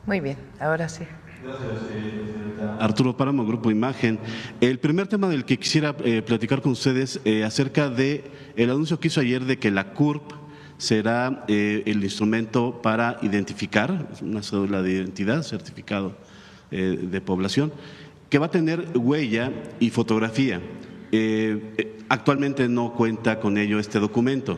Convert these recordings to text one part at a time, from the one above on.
Muy bien, ahora sí. Gracias, presidenta. Arturo Páramo, Grupo Imagen. El primer tema del que quisiera platicar con ustedes acerca de el anuncio que hizo ayer de que la CURP será el instrumento para identificar, una cédula de identidad, certificado de población, que va a tener huella y fotografía. Actualmente no cuenta con ello este documento.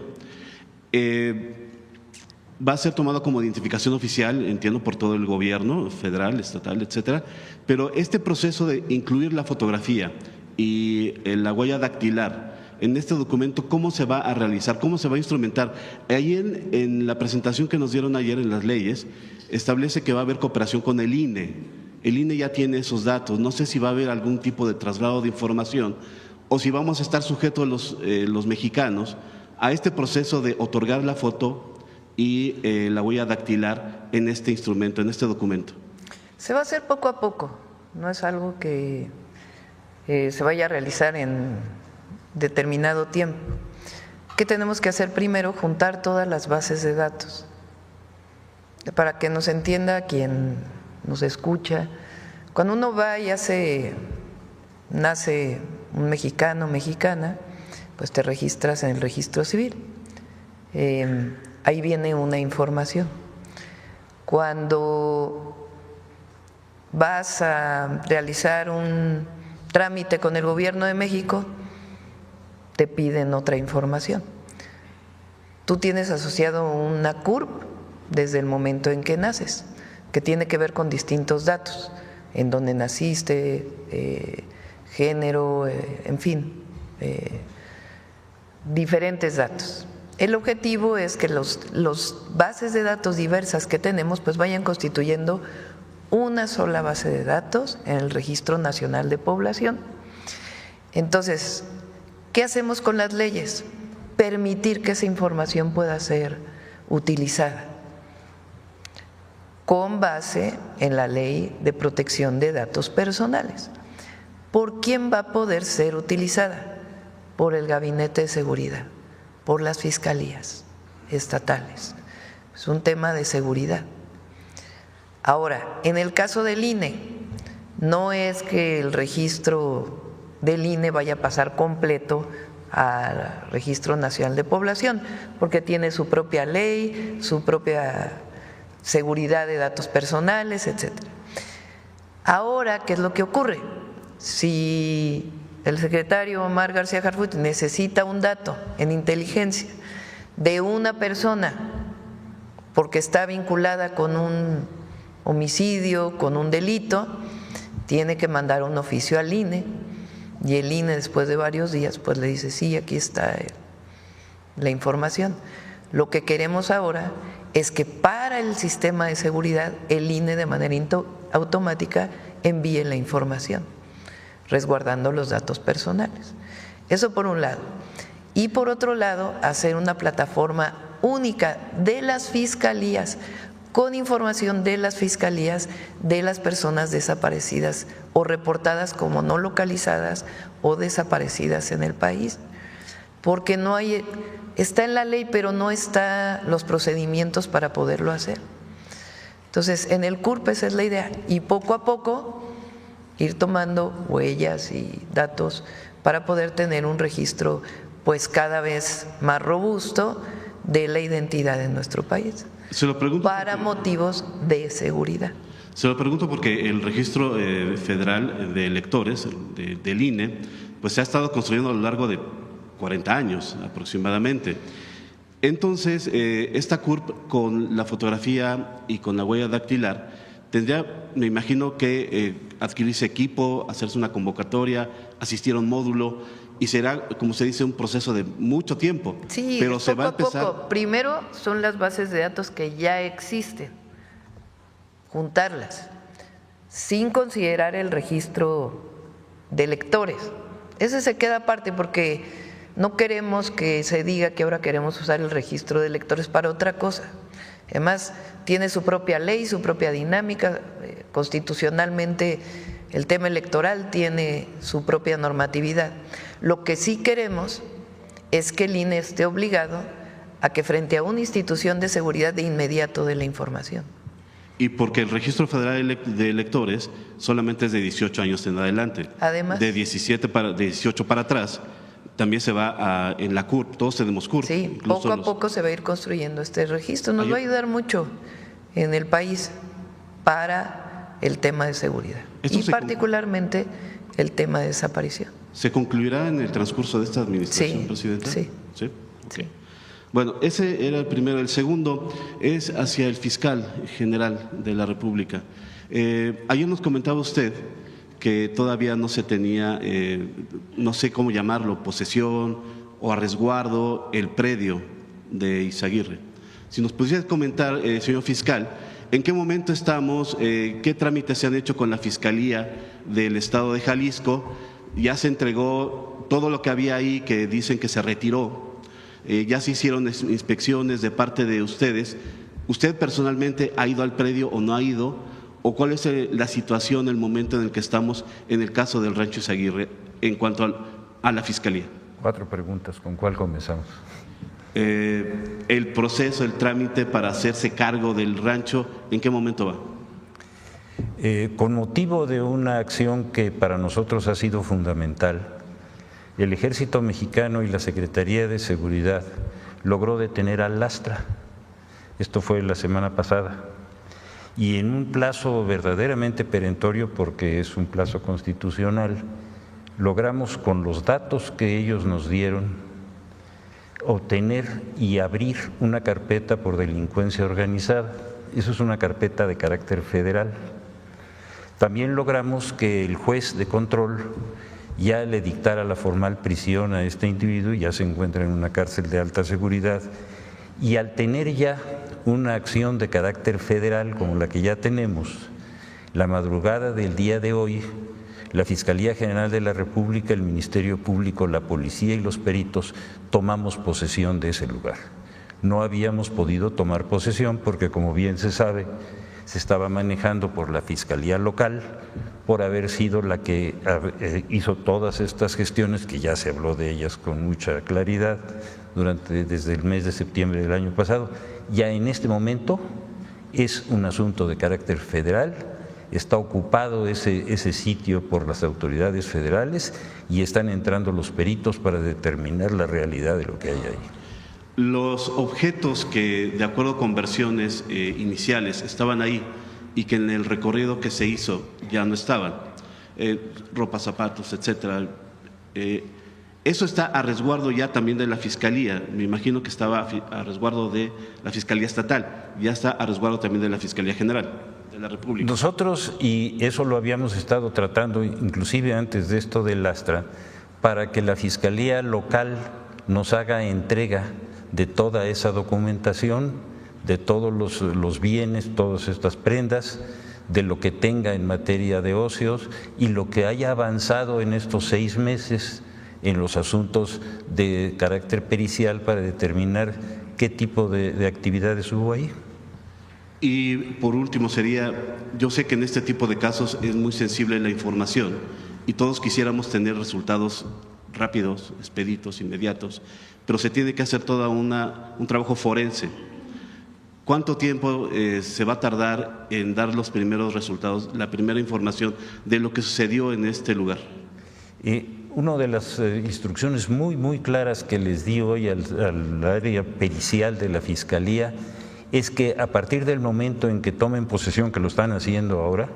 Va a ser tomado como identificación oficial, entiendo, por todo el gobierno federal, estatal, etcétera, pero este proceso de incluir la fotografía y la huella dactilar en este documento, ¿cómo se va a realizar? ¿Cómo se va a instrumentar? Ahí en la presentación que nos dieron ayer en las leyes, establece que va a haber cooperación con el INE. El INE ya tiene esos datos. No sé si va a haber algún tipo de traslado de información o si vamos a estar sujetos los mexicanos a este proceso de otorgar la foto y la huella dactilar en este instrumento, en este documento. Se va a hacer poco a poco, no es algo que se vaya a realizar en determinado tiempo. ¿Qué tenemos que hacer primero? Juntar todas las bases de datos. Para que nos entienda quien nos escucha, cuando uno va y nace un mexicano o mexicana, pues te registras en el registro civil. Ahí viene una información. Cuando vas a realizar un trámite con el gobierno de México, te piden otra información. Tú tienes asociado una CURP desde el momento en que naces, que tiene que ver con distintos datos, en dónde naciste, género, en fin, diferentes datos. El objetivo es que los bases de datos diversas que tenemos pues vayan constituyendo una sola base de datos en el Registro Nacional de Población. Entonces, ¿qué hacemos con las leyes? Permitir que esa información pueda ser utilizada con base en la Ley de Protección de Datos Personales. ¿Por quién va a poder ser utilizada? Por el Gabinete de Seguridad, por las fiscalías estatales. Es un tema de seguridad. Ahora, en el caso del INE, no es que el registro del INE vaya a pasar completo al Registro Nacional de Población, porque tiene su propia ley, su propia seguridad de datos personales, etcétera. Ahora, ¿qué es lo que ocurre? Si el secretario Omar García Harfuch necesita un dato en inteligencia de una persona porque está vinculada con un homicidio, con un delito, tiene que mandar un oficio al INE y el INE después de varios días pues le dice sí, aquí está la información. Lo que queremos ahora es que para el sistema de seguridad el INE de manera automática envíe la información, resguardando los datos personales. Eso por un lado. Y por otro lado, hacer una plataforma única de las fiscalías, con información de las fiscalías de las personas desaparecidas o reportadas como no localizadas o desaparecidas en el país. Porque no hay, está en la ley, pero no están los procedimientos para poderlo hacer. Entonces, en el CURP esa es la idea. Y poco a poco ir tomando huellas y datos para poder tener un registro pues cada vez más robusto de la identidad en nuestro país. Se lo pregunto para motivos de seguridad. Se lo pregunto porque el registro federal de electores del INE pues se ha estado construyendo a lo largo de 40 años aproximadamente. Entonces, esta CURP con la fotografía y con la huella dactilar tendría, me imagino, que adquirirse equipo, hacerse una convocatoria, asistir a un módulo y será, como se dice, un proceso de mucho tiempo. Sí, pero poco se va a empezar. Poco. Primero son las bases de datos que ya existen, juntarlas, sin considerar el registro de electores. Ese se queda aparte porque no queremos que se diga que ahora queremos usar el registro de electores para otra cosa. Además, tiene su propia ley, su propia dinámica, constitucionalmente el tema electoral tiene su propia normatividad. Lo que sí queremos es que el INE esté obligado a que frente a una institución de seguridad de inmediato dé la información. Y porque el Registro Federal de Electores solamente es de 18 años en adelante. Además, de 18 para atrás, también se va en la CURP, todos tenemos CURP. sí, poco a poco se va a ir construyendo este registro. Nos va a ayudar mucho en el país para el tema de seguridad y particularmente el tema de desaparición. ¿Se concluirá en el transcurso de esta administración, Presidenta? Sí. ¿Sí? Okay. Sí. Bueno, ese era el primero. El segundo es hacia el fiscal general de la República. Ayer nos comentaba usted que todavía no se tenía, no sé cómo llamarlo, posesión o a resguardo el predio de Izaguirre. Si nos pudiera comentar, señor fiscal, ¿en qué momento estamos? ¿Qué trámites se han hecho con la Fiscalía del Estado de Jalisco? Ya se entregó todo lo que había ahí, que dicen que se retiró. Ya se hicieron inspecciones de parte de ustedes. ¿Usted personalmente ha ido al predio o no ha ido? ¿O cuál es la situación, el momento en el que estamos en el caso del Rancho Izaguirre en cuanto a la Fiscalía? 4 preguntas, ¿con cuál comenzamos? El proceso, el trámite para hacerse cargo del rancho, ¿en qué momento va? Con motivo de una acción que para nosotros ha sido fundamental, el Ejército Mexicano y la Secretaría de Seguridad logró detener al Lastra. Esto fue la semana pasada. Y en un plazo verdaderamente perentorio, porque es un plazo constitucional, logramos con los datos que ellos nos dieron obtener y abrir una carpeta por delincuencia organizada. Eso es una carpeta de carácter federal. También logramos que el juez de control ya le dictara la formal prisión a este individuo, ya se encuentra en una cárcel de alta seguridad, y al tener ya una acción de carácter federal como la que ya tenemos, la madrugada del día de hoy, la Fiscalía General de la República, el Ministerio Público, la Policía y los peritos tomamos posesión de ese lugar. No habíamos podido tomar posesión porque, como bien se sabe, se estaba manejando por la Fiscalía Local, por haber sido la que hizo todas estas gestiones, que ya se habló de ellas con mucha claridad desde el mes de septiembre del año pasado. Ya en este momento es un asunto de carácter federal, está ocupado ese sitio por las autoridades federales y están entrando los peritos para determinar la realidad de lo que hay ahí. Los objetos que, de acuerdo con versiones iniciales, estaban ahí y que en el recorrido que se hizo ya no estaban, ropa, zapatos, etcétera. Eso está a resguardo ya también de la Fiscalía. Me imagino que estaba a resguardo de la Fiscalía Estatal, ya está a resguardo también de la Fiscalía General de la República. Nosotros, y eso lo habíamos estado tratando inclusive antes de esto del Lastra, para que la Fiscalía Local nos haga entrega de toda esa documentación, de todos los bienes, todas estas prendas, de lo que tenga en materia de ocios y lo que haya avanzado en estos 6 meses en los asuntos de carácter pericial para determinar qué tipo de actividades hubo ahí. Y por último sería, yo sé que en este tipo de casos es muy sensible la información y todos quisiéramos tener resultados rápidos, expeditos, inmediatos, pero se tiene que hacer todo un trabajo forense. ¿Cuánto tiempo se va a tardar en dar los primeros resultados, la primera información de lo que sucedió en este lugar? Una de las instrucciones muy claras que les di hoy al área pericial de la Fiscalía es que a partir del momento en que tomen posesión, que lo están haciendo ahora,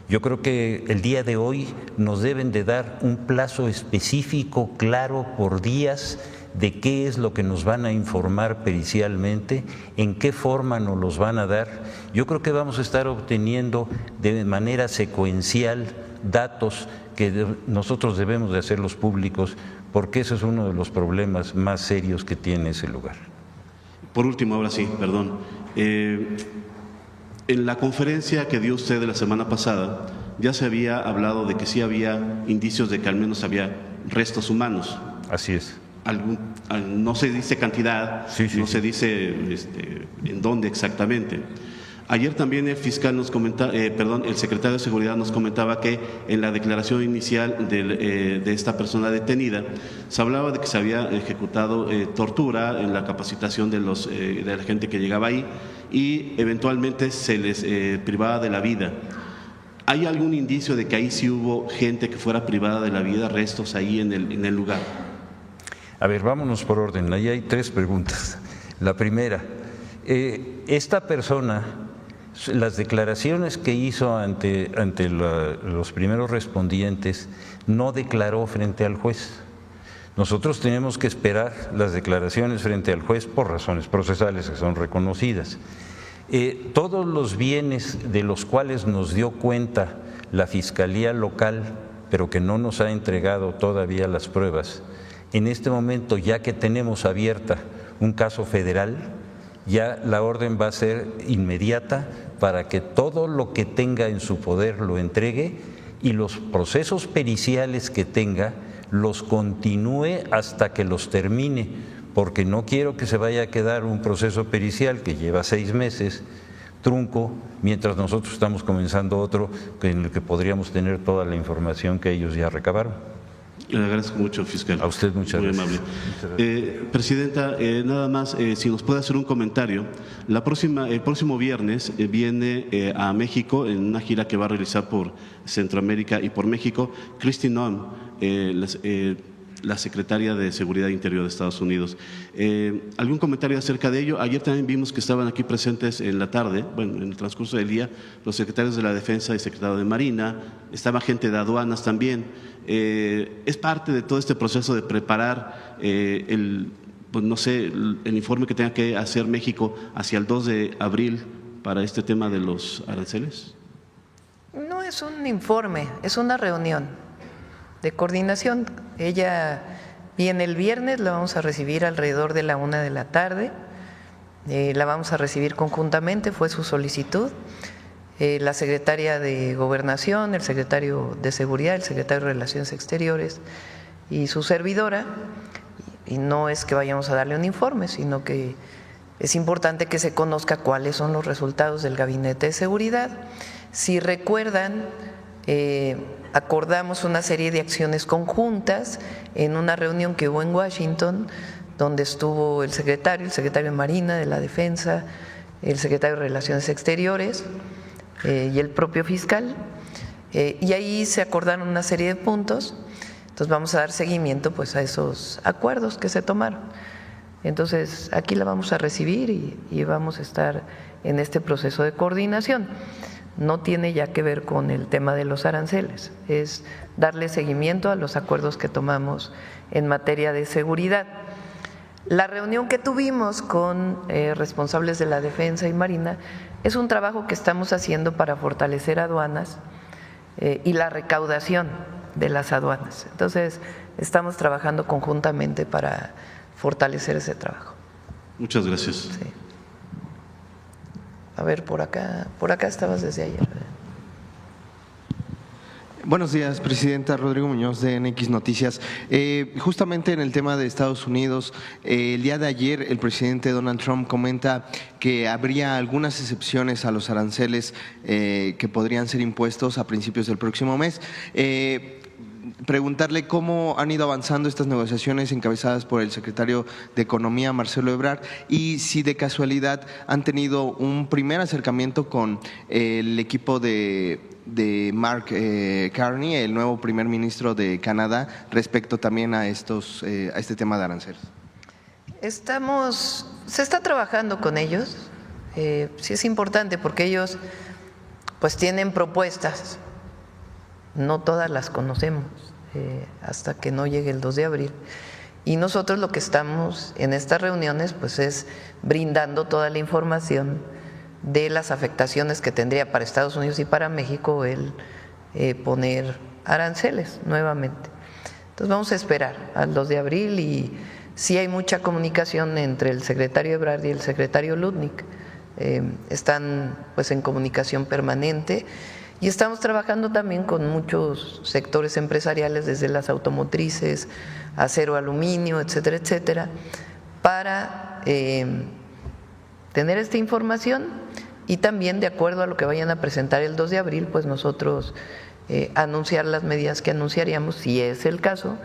yo creo que el día de hoy nos deben de dar un plazo específico, claro, por días, de qué es lo que nos van a informar pericialmente, en qué forma nos los van a dar. Yo creo que vamos a estar obteniendo de manera secuencial datos que nosotros debemos de hacerlos públicos, porque ese es uno de los problemas más serios que tiene ese lugar. Por último, ahora sí, perdón. En la conferencia que dio usted la semana pasada, ya se había hablado de que sí había indicios de que al menos había restos humanos. Así es. No se dice cantidad, no se dice en dónde exactamente. Ayer también el fiscal nos el secretario de Seguridad nos comentaba que en la declaración inicial de esta persona detenida se hablaba de que se había ejecutado tortura en la capacitación de la gente que llegaba ahí y eventualmente se les privaba de la vida. ¿Hay algún indicio de que ahí sí hubo gente que fuera privada de la vida, restos ahí en el lugar? A ver, vámonos por orden. Ahí hay 3 preguntas. La primera, esta persona, las declaraciones que hizo ante los primeros respondientes, no declaró frente al juez. Nosotros tenemos que esperar las declaraciones frente al juez por razones procesales que son reconocidas. Todos los bienes de los cuales nos dio cuenta la Fiscalía local, pero que no nos ha entregado todavía las pruebas, en este momento, ya que tenemos abierta un caso federal, ya la orden va a ser inmediata para que todo lo que tenga en su poder lo entregue y los procesos periciales que tenga los continúe hasta que los termine, porque no quiero que se vaya a quedar un proceso pericial que lleva 6 meses trunco, mientras nosotros estamos comenzando otro en el que podríamos tener toda la información que ellos ya recabaron. Le agradezco mucho, fiscal. A usted muchas gracias. Muy amable. Presidenta, nada más, si nos puede hacer un comentario. El próximo viernes viene a México en una gira que va a realizar por Centroamérica y por México, Kristi Noem, la secretaria de Seguridad Interior de Estados Unidos. ¿Algún comentario acerca de ello? Ayer también vimos que estaban aquí presentes en la tarde, bueno, en el transcurso del día, los secretarios de la Defensa y secretario de Marina, estaba gente de aduanas también. Es parte de todo este proceso de preparar el informe que tenga que hacer México hacia el 2 de abril para este tema de los aranceles. No es un informe, es una reunión de coordinación. Ella viene el viernes, la vamos a recibir alrededor de la 1 de la tarde, la vamos a recibir conjuntamente, fue su solicitud. La secretaria de Gobernación, el secretario de Seguridad, el secretario de Relaciones Exteriores y su servidora. Y no es que vayamos a darle un informe, sino que es importante que se conozca cuáles son los resultados del Gabinete de Seguridad. Si recuerdan, acordamos una serie de acciones conjuntas en una reunión que hubo en Washington, donde estuvo el secretario de Marina, de la Defensa, el secretario de Relaciones Exteriores y el propio fiscal, y ahí se acordaron una serie de puntos. Entonces vamos a dar seguimiento pues a esos acuerdos que se tomaron. Entonces aquí la vamos a recibir y vamos a estar en este proceso de coordinación. No tiene ya que ver con el tema de los aranceles, es darle seguimiento a los acuerdos que tomamos en materia de seguridad. La reunión que tuvimos con responsables de la Defensa y Marina es un trabajo que estamos haciendo para fortalecer aduanas y la recaudación de las aduanas. Entonces, estamos trabajando conjuntamente para fortalecer ese trabajo. Muchas gracias. Sí. A ver, por acá estabas desde ayer. Buenos días, Presidenta. Rodrigo Muñoz, de NX Noticias. Justamente en el tema de Estados Unidos, el día de ayer el presidente Donald Trump comenta que habría algunas excepciones a los aranceles que podrían ser impuestos a principios del próximo mes. Preguntarle cómo han ido avanzando estas negociaciones encabezadas por el secretario de Economía, Marcelo Ebrard, y si de casualidad han tenido un primer acercamiento con el equipo de Mark Carney, el nuevo primer ministro de Canadá, respecto también a este tema de aranceles. Se está trabajando con ellos, sí es importante porque ellos pues tienen propuestas, no todas las conocemos hasta que no llegue el 2 de abril. Y nosotros lo que estamos en estas reuniones pues es brindando toda la información de las afectaciones que tendría para Estados Unidos y para México el poner aranceles nuevamente. Entonces vamos a esperar al 2 de abril y sí hay mucha comunicación entre el secretario Ebrard y el secretario Lutnick. Están pues en comunicación permanente y estamos trabajando también con muchos sectores empresariales, desde las automotrices, acero, aluminio, etcétera, etcétera, para tener esta información y también de acuerdo a lo que vayan a presentar el 2 de abril, pues nosotros anunciar las medidas que anunciaríamos, si es el caso,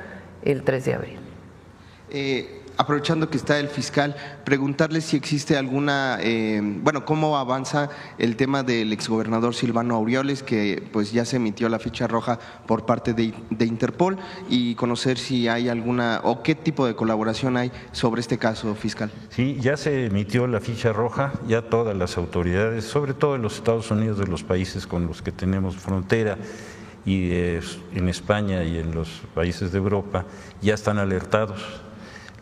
el 3 de abril. Aprovechando que está el fiscal, preguntarle si existe alguna, cómo avanza el tema del exgobernador Silvano Aureoles, que pues ya se emitió la ficha roja por parte de Interpol, y conocer si hay alguna o qué tipo de colaboración hay sobre este caso, fiscal. Sí, ya se emitió la ficha roja, ya todas las autoridades, sobre todo en los Estados Unidos, de los países con los que tenemos frontera, y en España y en los países de Europa, ya están alertados.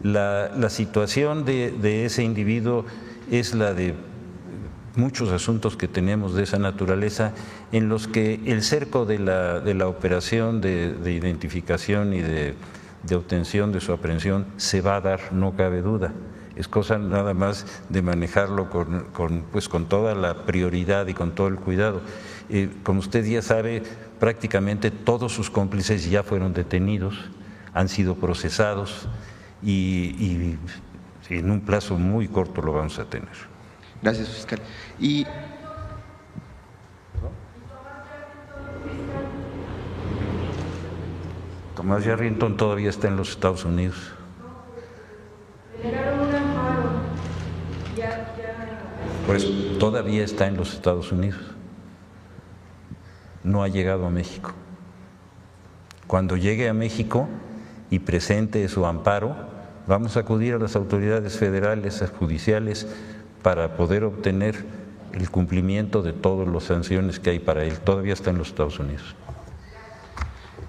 La situación de ese individuo es la de muchos asuntos que tenemos de esa naturaleza, en los que el cerco de la operación de identificación y de obtención de su aprehensión se va a dar, no cabe duda. Es cosa nada más de manejarlo con toda la prioridad y con todo el cuidado. Como usted ya sabe, prácticamente todos sus cómplices ya fueron detenidos, han sido procesados, y en un plazo muy corto lo vamos a tener. Gracias, fiscal. Y Tomás Yarrington todavía está en los Estados Unidos. Pues todavía está en los Estados Unidos. No ha llegado a México. Cuando llegue a México y presente su amparo, vamos a acudir a las autoridades federales, judiciales, para poder obtener el cumplimiento de todas las sanciones que hay para él. Todavía está en los Estados Unidos.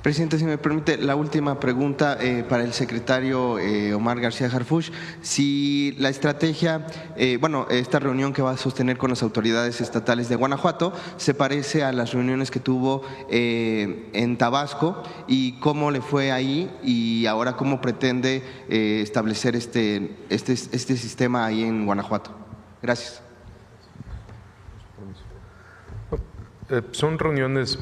Presidente, si me permite, la última pregunta para el secretario Omar García Harfuch. Si la estrategia, esta reunión que va a sostener con las autoridades estatales de Guanajuato se parece a las reuniones que tuvo en Tabasco, y cómo le fue ahí, y ahora cómo pretende establecer este sistema ahí en Guanajuato. Gracias. Son reuniones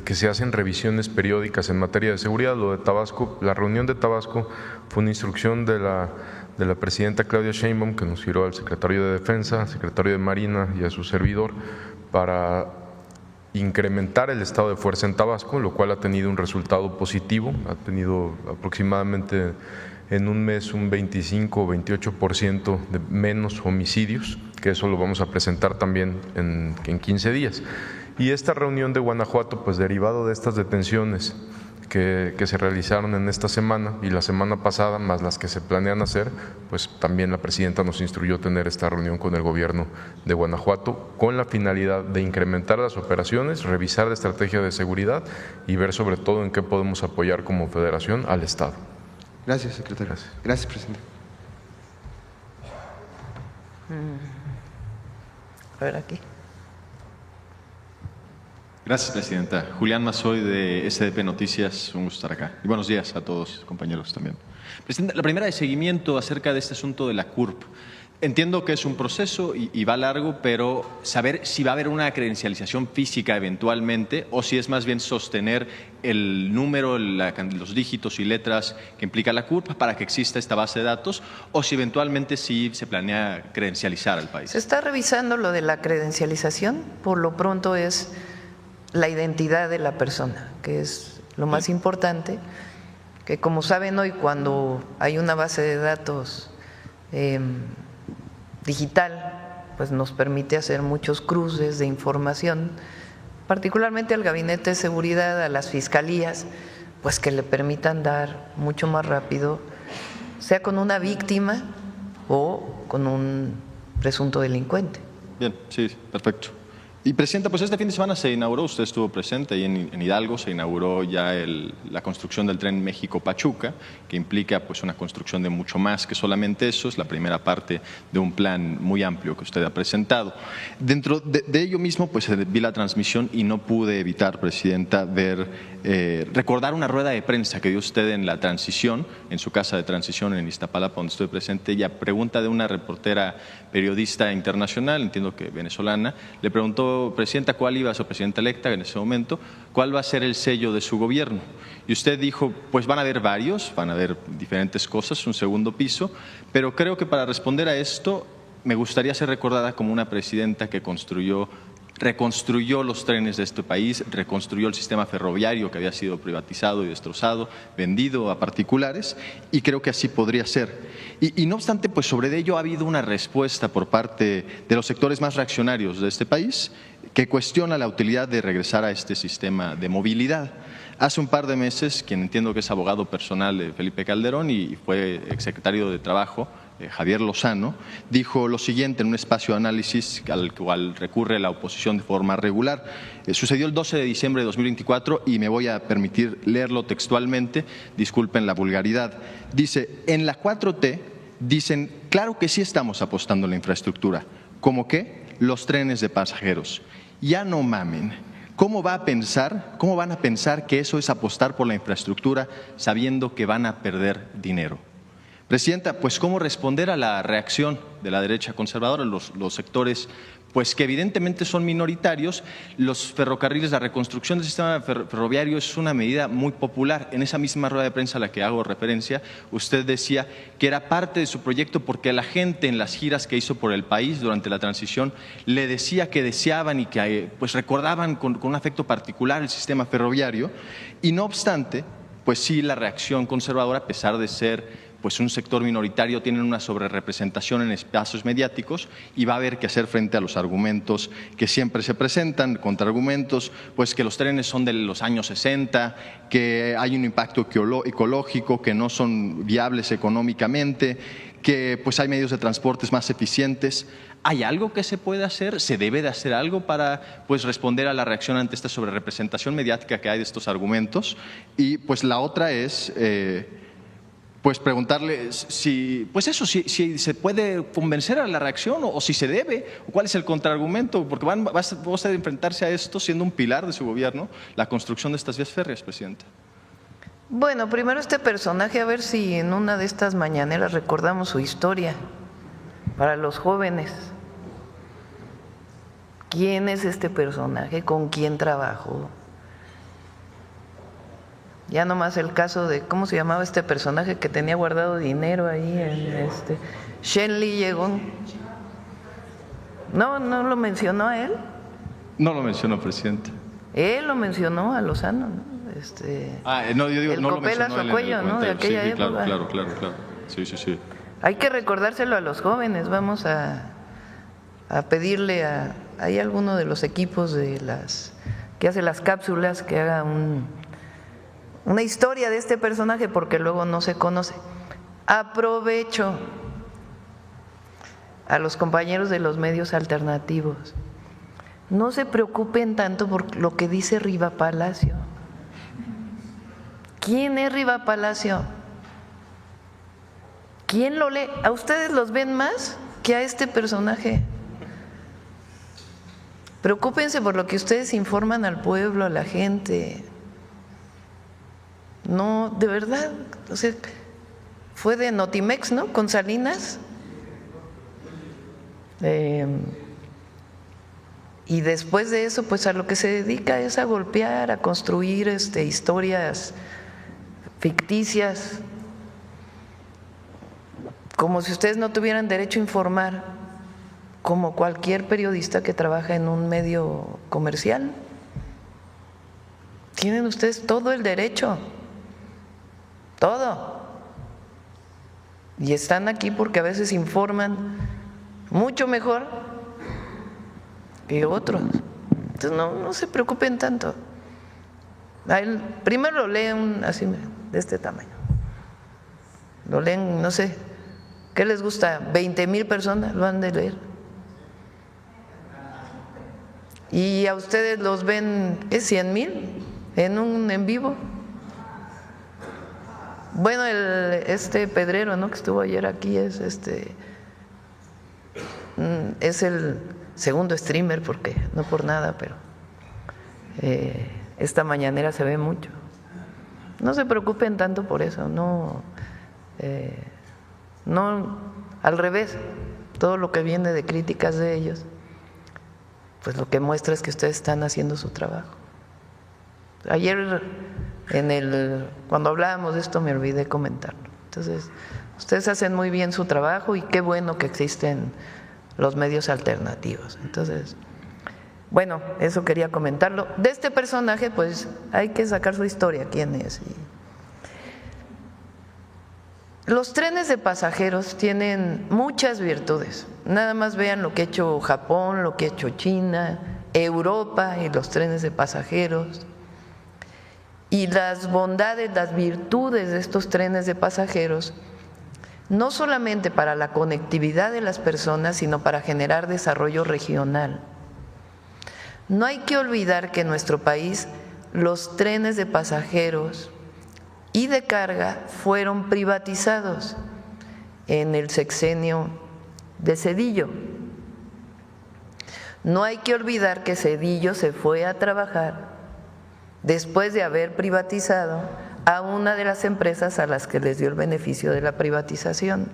que se hacen revisiones periódicas en materia de seguridad. Lo de Tabasco, la reunión de Tabasco fue una instrucción de la presidenta Claudia Sheinbaum, que nos giró al secretario de Defensa, al secretario de Marina y a su servidor, para incrementar el estado de fuerza en Tabasco, lo cual ha tenido un resultado positivo. Ha tenido aproximadamente en un mes un 25 o 28% de menos homicidios, que eso lo vamos a presentar también en 15 días. Y esta reunión de Guanajuato, pues derivado de estas detenciones que se realizaron en esta semana y la semana pasada, más las que se planean hacer, pues también la presidenta nos instruyó tener esta reunión con el gobierno de Guanajuato, con la finalidad de incrementar las operaciones, revisar la estrategia de seguridad y ver sobre todo en qué podemos apoyar como federación al Estado. Gracias, secretario. Gracias, presidente. A ver, aquí. Gracias, presidenta. Julián Mazoy, de SDP Noticias, un gusto estar acá. Y buenos días a todos, compañeros también. Presidenta, la primera de seguimiento acerca de este asunto de la CURP. Entiendo que es un proceso y va largo, pero saber si va a haber una credencialización física eventualmente, o si es más bien sostener el número, los dígitos y letras que implica la CURP para que exista esta base de datos, o si eventualmente sí se planea credencializar al país. Se está revisando lo de la credencialización. Por lo pronto es la identidad de la persona, que es lo más importante, que como saben hoy, cuando hay una base de datos digital, pues nos permite hacer muchos cruces de información, particularmente al Gabinete de Seguridad, a las fiscalías, pues que le permitan dar mucho más rápido, sea con una víctima o con un presunto delincuente. Bien, sí, perfecto. Y presidenta, pues este fin de semana se inauguró, usted estuvo presente ahí en Hidalgo, se inauguró ya la construcción del tren México-Pachuca, que implica pues una construcción de mucho más que solamente eso, es la primera parte de un plan muy amplio que usted ha presentado. Dentro de ello mismo, pues vi la transmisión y no pude evitar, presidenta, recordar una rueda de prensa que dio usted en la transición, en su casa de transición en Iztapalapa, donde estoy presente, y a pregunta de una reportera periodista internacional, entiendo que venezolana, le preguntó: presidenta, ¿cuál iba a ser presidenta electa en ese momento? ¿Cuál va a ser el sello de su gobierno? Y usted dijo, pues van a haber varios, van a haber diferentes cosas, un segundo piso, pero creo que para responder a esto, me gustaría ser recordada como una presidenta que reconstruyó los trenes de este país, reconstruyó el sistema ferroviario que había sido privatizado y destrozado, vendido a particulares, y creo que así podría ser. Y no obstante, pues sobre ello ha habido una respuesta por parte de los sectores más reaccionarios de este país que cuestiona la utilidad de regresar a este sistema de movilidad. Hace un par de meses, quien entiendo que es abogado personal de Felipe Calderón y fue exsecretario de Trabajo, Javier Lozano, dijo lo siguiente en un espacio de análisis al cual recurre la oposición de forma regular. Sucedió el 12 de diciembre de 2024 y me voy a permitir leerlo textualmente, disculpen la vulgaridad. Dice, en la 4T dicen, claro que sí estamos apostando en la infraestructura, ¿cómo qué? Los trenes de pasajeros. Ya no mamen. ¿Cómo van a pensar que eso es apostar por la infraestructura sabiendo que van a perder dinero? Presidenta, pues ¿cómo responder a la reacción de la derecha conservadora, los sectores pues que evidentemente son minoritarios? Los ferrocarriles, la reconstrucción del sistema ferroviario es una medida muy popular. En esa misma rueda de prensa a la que hago referencia, usted decía que era parte de su proyecto porque la gente en las giras que hizo por el país durante la transición le decía que deseaban y que pues recordaban con un afecto particular el sistema ferroviario, y no obstante, pues sí, la reacción conservadora, a pesar de ser pues un sector minoritario, tienen una sobrerepresentación en espacios mediáticos y va a haber que hacer frente a los argumentos que siempre se presentan, contraargumentos, pues que los trenes son de los años 60, que hay un impacto ecológico, que no son viables económicamente, que pues hay medios de transportes más eficientes. ¿Hay algo que se puede hacer? ¿Se debe de hacer algo para pues responder a la reacción ante esta sobrerepresentación mediática que hay de estos argumentos? Y pues la otra es pues preguntarle si se puede convencer a la reacción o si se debe, o cuál es el contraargumento, porque va a usted enfrentarse a esto siendo un pilar de su gobierno, la construcción de estas vías férreas, Presidenta. Bueno, primero este personaje, a ver si en una de estas mañaneras recordamos su historia para los jóvenes. ¿Quién es este personaje? ¿Con quién trabajó? Ya nomás el caso de, ¿cómo se llamaba este personaje que tenía guardado dinero ahí? Shen Li llegó. ¿No lo mencionó a él? No lo mencionó, Presidenta. Él lo mencionó a Lozano, ¿no? No, yo digo, el no lo Copela mencionó Socuello, ¿no? De aquella época. Claro. Sí. Hay que recordárselo a los jóvenes. Vamos a pedirle hay alguno de los equipos que hace las cápsulas que haga una historia de este personaje, porque luego no se conoce. Aprovecho a los compañeros de los medios alternativos. No se preocupen tanto por lo que dice Riva Palacio. ¿Quién es Riva Palacio? ¿Quién lo lee? ¿A ustedes los ven más que a este personaje? Preocúpense por lo que ustedes informan al pueblo, a la gente. No, de verdad, o sea, fue de Notimex, ¿no? Con Salinas. Y después de eso, pues a lo que se dedica es a golpear, a construir historias ficticias, como si ustedes no tuvieran derecho a informar, como cualquier periodista que trabaja en un medio comercial. Tienen ustedes todo el derecho. Todo. Y están aquí porque a veces informan mucho mejor que otros. Entonces no se preocupen tanto. Primero lo leen así de este tamaño. Lo leen, no sé, ¿qué les gusta? 20,000 personas lo han de leer. Y a ustedes los ven, ¿qué? 100,000 en vivo. Bueno, Pedrero, ¿no? Que estuvo ayer aquí, es el segundo streamer, porque no por nada, pero esta mañanera se ve mucho. No se preocupen tanto por eso, no, al revés, todo lo que viene de críticas de ellos, pues lo que muestra es que ustedes están haciendo su trabajo. Ayer cuando hablábamos de esto me olvidé comentarlo. Entonces, ustedes hacen muy bien su trabajo y qué bueno que existen los medios alternativos. Entonces, bueno, eso quería comentarlo. De este personaje, pues hay que sacar su historia, quién es. Los trenes de pasajeros tienen muchas virtudes. Nada más vean lo que ha hecho Japón, lo que ha hecho China, Europa y los trenes de pasajeros. Y las bondades, las virtudes de estos trenes de pasajeros, no solamente para la conectividad de las personas, sino para generar desarrollo regional. No hay que olvidar que en nuestro país los trenes de pasajeros y de carga fueron privatizados en el sexenio de Zedillo. No hay que olvidar que Zedillo se fue a trabajar después de haber privatizado a una de las empresas a las que les dio el beneficio de la privatización.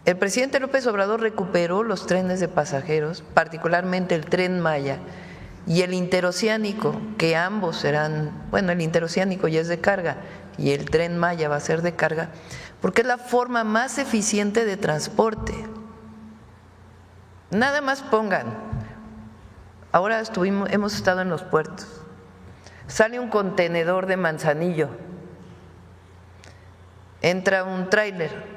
El presidente López Obrador recuperó los trenes de pasajeros, particularmente el Tren Maya y el interoceánico, que ambos serán, bueno, el interoceánico ya es de carga y el Tren Maya va a ser de carga, porque es la forma más eficiente de transporte. Nada más pongan, ahora hemos estado en los puertos, sale un contenedor de Manzanillo, entra un tráiler,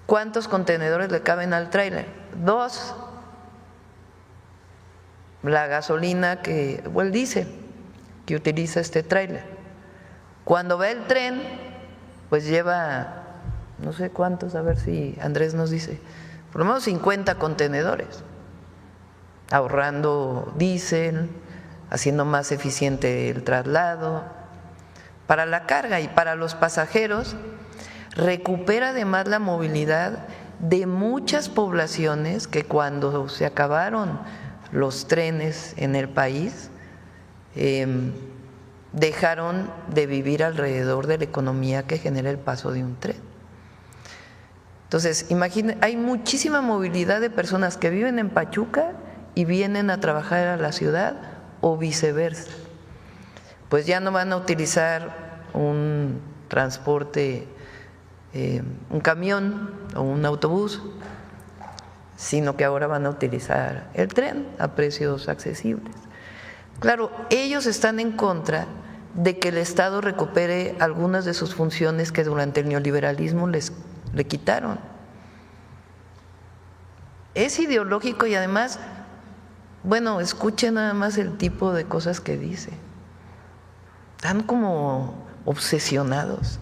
¿cuántos contenedores le caben al tráiler? 2. La gasolina o el diésel que utiliza este tráiler. Cuando va el tren, pues lleva no sé cuántos, a ver si Andrés nos dice, por lo menos 50 contenedores, ahorrando diésel, haciendo más eficiente el traslado. Para la carga y para los pasajeros, recupera además la movilidad de muchas poblaciones que cuando se acabaron los trenes en el país dejaron de vivir alrededor de la economía que genera el paso de un tren. Entonces, imaginen, hay muchísima movilidad de personas que viven en Pachuca y vienen a trabajar a la ciudad o viceversa. Pues ya no van a utilizar un transporte, un camión o un autobús, sino que ahora van a utilizar el tren a precios accesibles. Claro, ellos están en contra de que el Estado recupere algunas de sus funciones que durante el neoliberalismo le quitaron. Es ideológico y además, bueno, escuchen nada más el tipo de cosas que dice. Están como obsesionados,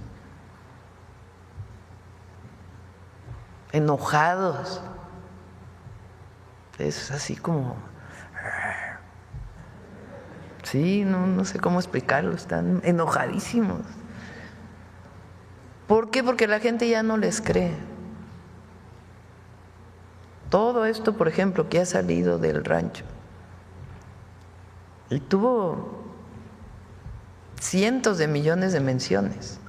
enojados. Es así como… Sí, no sé cómo explicarlo, están enojadísimos. ¿Por qué? Porque la gente ya no les cree. Todo esto, por ejemplo, que ha salido del rancho, y tuvo cientos de millones de menciones.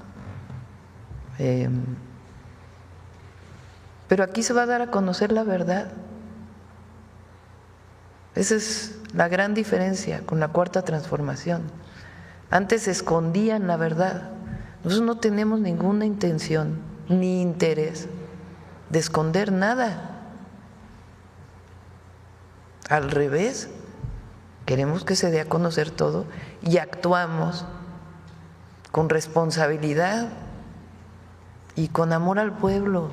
Pero aquí se va a dar a conocer la verdad. Esa es la gran diferencia con la Cuarta Transformación. Antes se escondían la verdad. Nosotros no tenemos ninguna intención ni interés de esconder nada. Al revés, queremos que se dé a conocer todo y actuamos con responsabilidad y con amor al pueblo.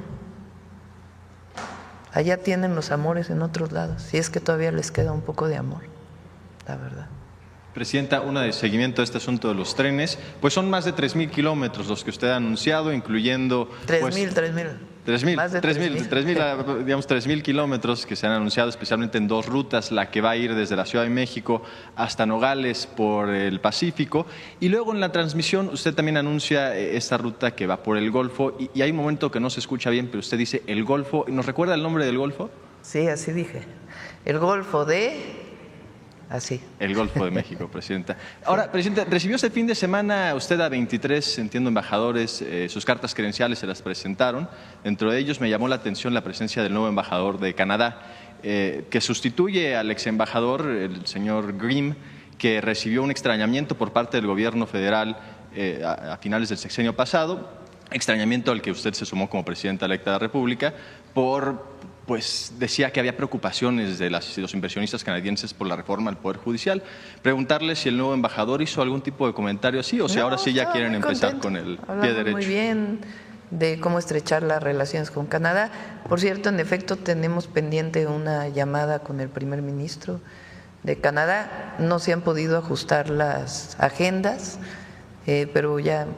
Allá tienen los amores en otros lados, si es que todavía les queda un poco de amor, la verdad. Presidenta, una de seguimiento a este asunto de los trenes, pues son más de 3,000 kilómetros los que usted ha anunciado, incluyendo… 3,000 kilómetros que se han anunciado, especialmente en 2 rutas, la que va a ir desde la Ciudad de México hasta Nogales por el Pacífico, y luego en la transmisión usted también anuncia esta ruta que va por el Golfo, y hay un momento que no se escucha bien, pero usted dice el Golfo. ¿Nos recuerda el nombre del Golfo? Sí, así dije, el Golfo de… Así. El Golfo de México, Presidenta. Ahora, Presidenta, recibió este fin de semana usted a 23, entiendo, embajadores, sus cartas credenciales se las presentaron. Dentro de ellos me llamó la atención la presencia del nuevo embajador de Canadá, que sustituye al ex embajador, el señor Grimm, que recibió un extrañamiento por parte del gobierno federal a finales del sexenio pasado. extrañamiento al que usted se sumó como presidenta electa de la República pues decía que había preocupaciones de los inversionistas canadienses por la reforma al Poder Judicial. Preguntarle si el nuevo embajador hizo algún tipo de comentario así o si ahora sí ya quieren empezar con el pie derecho. Muy bien de cómo estrechar las relaciones con Canadá. Por cierto, en efecto, tenemos pendiente una llamada con el primer ministro de Canadá. No se han podido ajustar las agendas, pero ya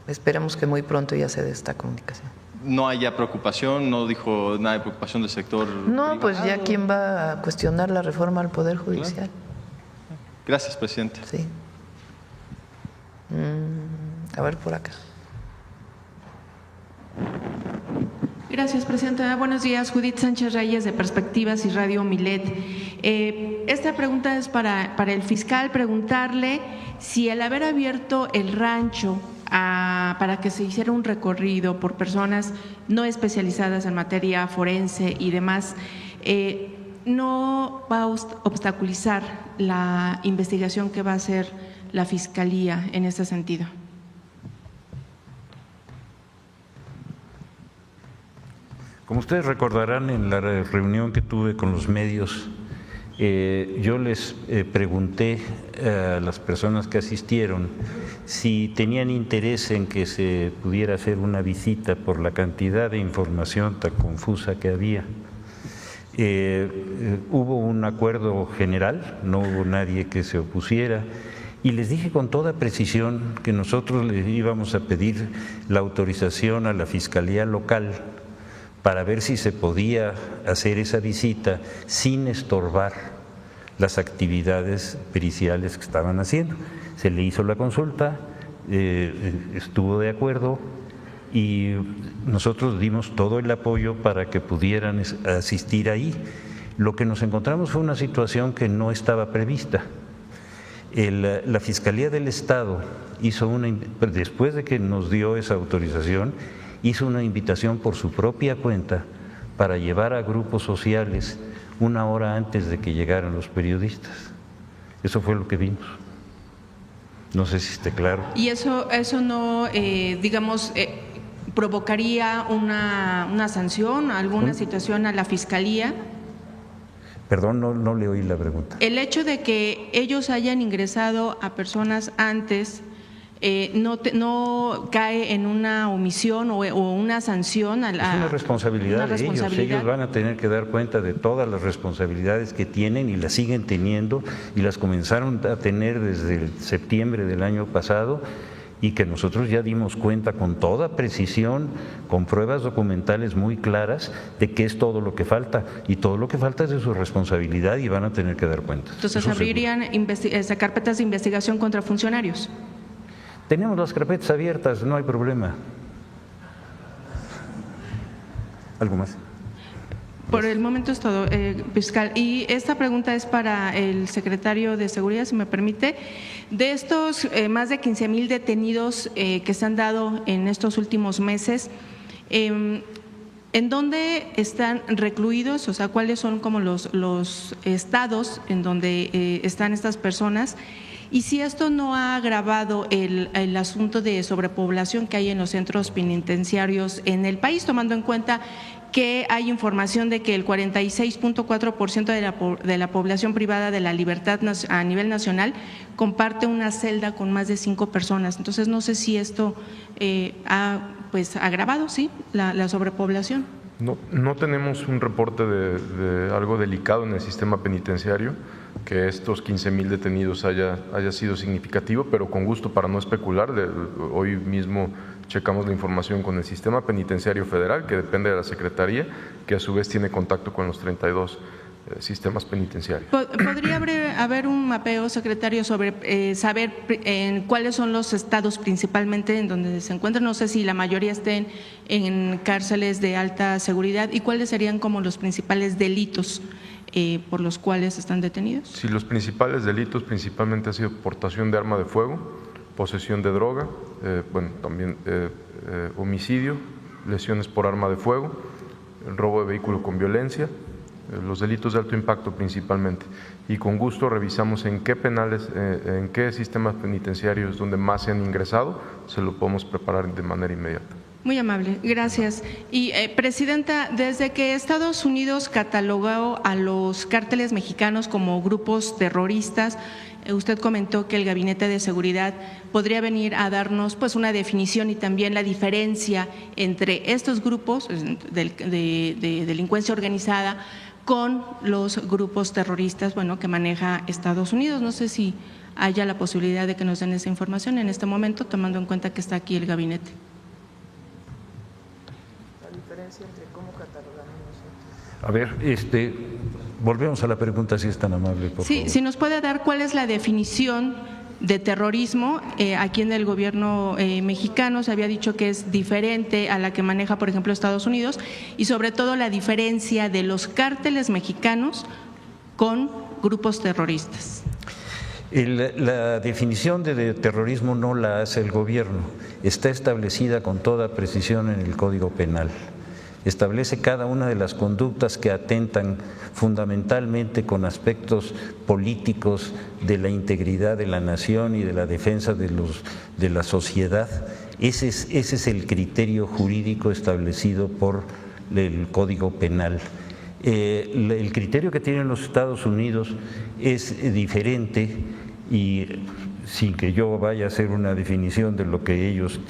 esperamos que muy pronto ya se dé esta comunicación. No haya preocupación, no dijo nada de preocupación del sector No, pues ya quién va a cuestionar la reforma al Poder Judicial. Gracias, presidente. Sí. A ver por acá. Gracias, presidenta. Buenos días, Judith Sánchez Reyes, de Perspectivas y Radio Milet. Esta pregunta es para el fiscal, preguntarle si al haber abierto el rancho para que se hiciera un recorrido por personas no especializadas en materia forense y demás, no va a obstaculizar la investigación que va a hacer la Fiscalía en este sentido. Como ustedes recordarán, en la reunión que tuve con los medios, yo les pregunté a las personas que asistieron si tenían interés en que se pudiera hacer una visita por la cantidad de información tan confusa que había. Hubo un acuerdo general, no hubo nadie que se opusiera, y les dije con toda precisión que nosotros les íbamos a pedir la autorización a la Fiscalía Local para ver si se podía hacer esa visita sin estorbar las actividades periciales que estaban haciendo. Se le hizo la consulta, estuvo de acuerdo y nosotros dimos todo el apoyo para que pudieran asistir ahí. Lo que nos encontramos fue una situación que no estaba prevista. La Fiscalía del Estado hizo después de que nos dio esa autorización, hizo una invitación por su propia cuenta para llevar a grupos sociales una hora antes de que llegaran los periodistas. Eso fue lo que vimos. No sé si esté claro. ¿Y eso no, digamos, provocaría una sanción, alguna situación a la Fiscalía? Perdón, no le oí la pregunta. El hecho de que ellos hayan ingresado a personas antes no cae en una omisión o una sanción a la… Es una responsabilidad de ellos. Ellos van a tener que dar cuenta de todas las responsabilidades que tienen y las siguen teniendo y las comenzaron a tener desde el septiembre del año pasado y que nosotros ya dimos cuenta con toda precisión, con pruebas documentales muy claras de qué es todo lo que falta y todo lo que falta es de su responsabilidad y van a tener que dar cuenta. Entonces, ¿abrirían carpetas de investigación contra funcionarios? Tenemos las carpetas abiertas, no hay problema. ¿Algo más? Por el momento es todo, fiscal. Y esta pregunta es para el secretario de Seguridad, si me permite. De estos más de 15,000 detenidos que se han dado en estos últimos meses, ¿en dónde están recluidos? O sea, ¿cuáles son como los estados en donde están estas personas? Y si esto no ha agravado el asunto de sobrepoblación que hay en los centros penitenciarios en el país, tomando en cuenta que hay información de que el 46.4% de la población privada de la libertad a nivel nacional comparte una celda con más de 5 personas. Entonces, no sé si esto ha agravado, ¿sí?, la sobrepoblación. No tenemos un reporte de algo delicado en el sistema penitenciario, que estos 15,000 detenidos haya sido significativo, pero con gusto para no especular, hoy mismo checamos la información con el Sistema Penitenciario Federal, que depende de la Secretaría, que a su vez tiene contacto con los 32 sistemas penitenciarios. ¿Podría haber un mapeo, secretario, sobre saber cuáles son los estados principalmente en donde se encuentran? No sé si la mayoría estén en cárceles de alta seguridad y cuáles serían como los principales delitos por los cuales están detenidos. Sí, los principales delitos principalmente han sido portación de arma de fuego, posesión de droga, también homicidio, lesiones por arma de fuego, robo de vehículo con violencia, los delitos de alto impacto principalmente. Y con gusto revisamos en qué penales, en qué sistemas penitenciarios donde más se han ingresado, se lo podemos preparar de manera inmediata. Muy amable, gracias. Y Presidenta, desde que Estados Unidos catalogó a los cárteles mexicanos como grupos terroristas, usted comentó que el Gabinete de Seguridad podría venir a darnos pues una definición y también la diferencia entre estos grupos de delincuencia organizada con los grupos terroristas, bueno, que maneja Estados Unidos. No sé si haya la posibilidad de que nos den esa información en este momento, tomando en cuenta que está aquí el gabinete. La diferencia entre cómo catalogamos nosotros. A ver, volvemos a la pregunta, si es tan amable, por favor. Si nos puede dar cuál es la definición de terrorismo. Aquí en el gobierno mexicano se había dicho que es diferente a la que maneja, por ejemplo, Estados Unidos, y sobre todo la diferencia de los cárteles mexicanos con grupos terroristas. La definición de terrorismo no la hace el gobierno, está establecida con toda precisión en el Código Penal. Establece cada una de las conductas que atentan fundamentalmente con aspectos políticos de la integridad de la nación y de la defensa de la sociedad. Ese es el criterio jurídico establecido por el Código Penal. El criterio que tienen los Estados Unidos es diferente, y sin que yo vaya a hacer una definición de lo que ellos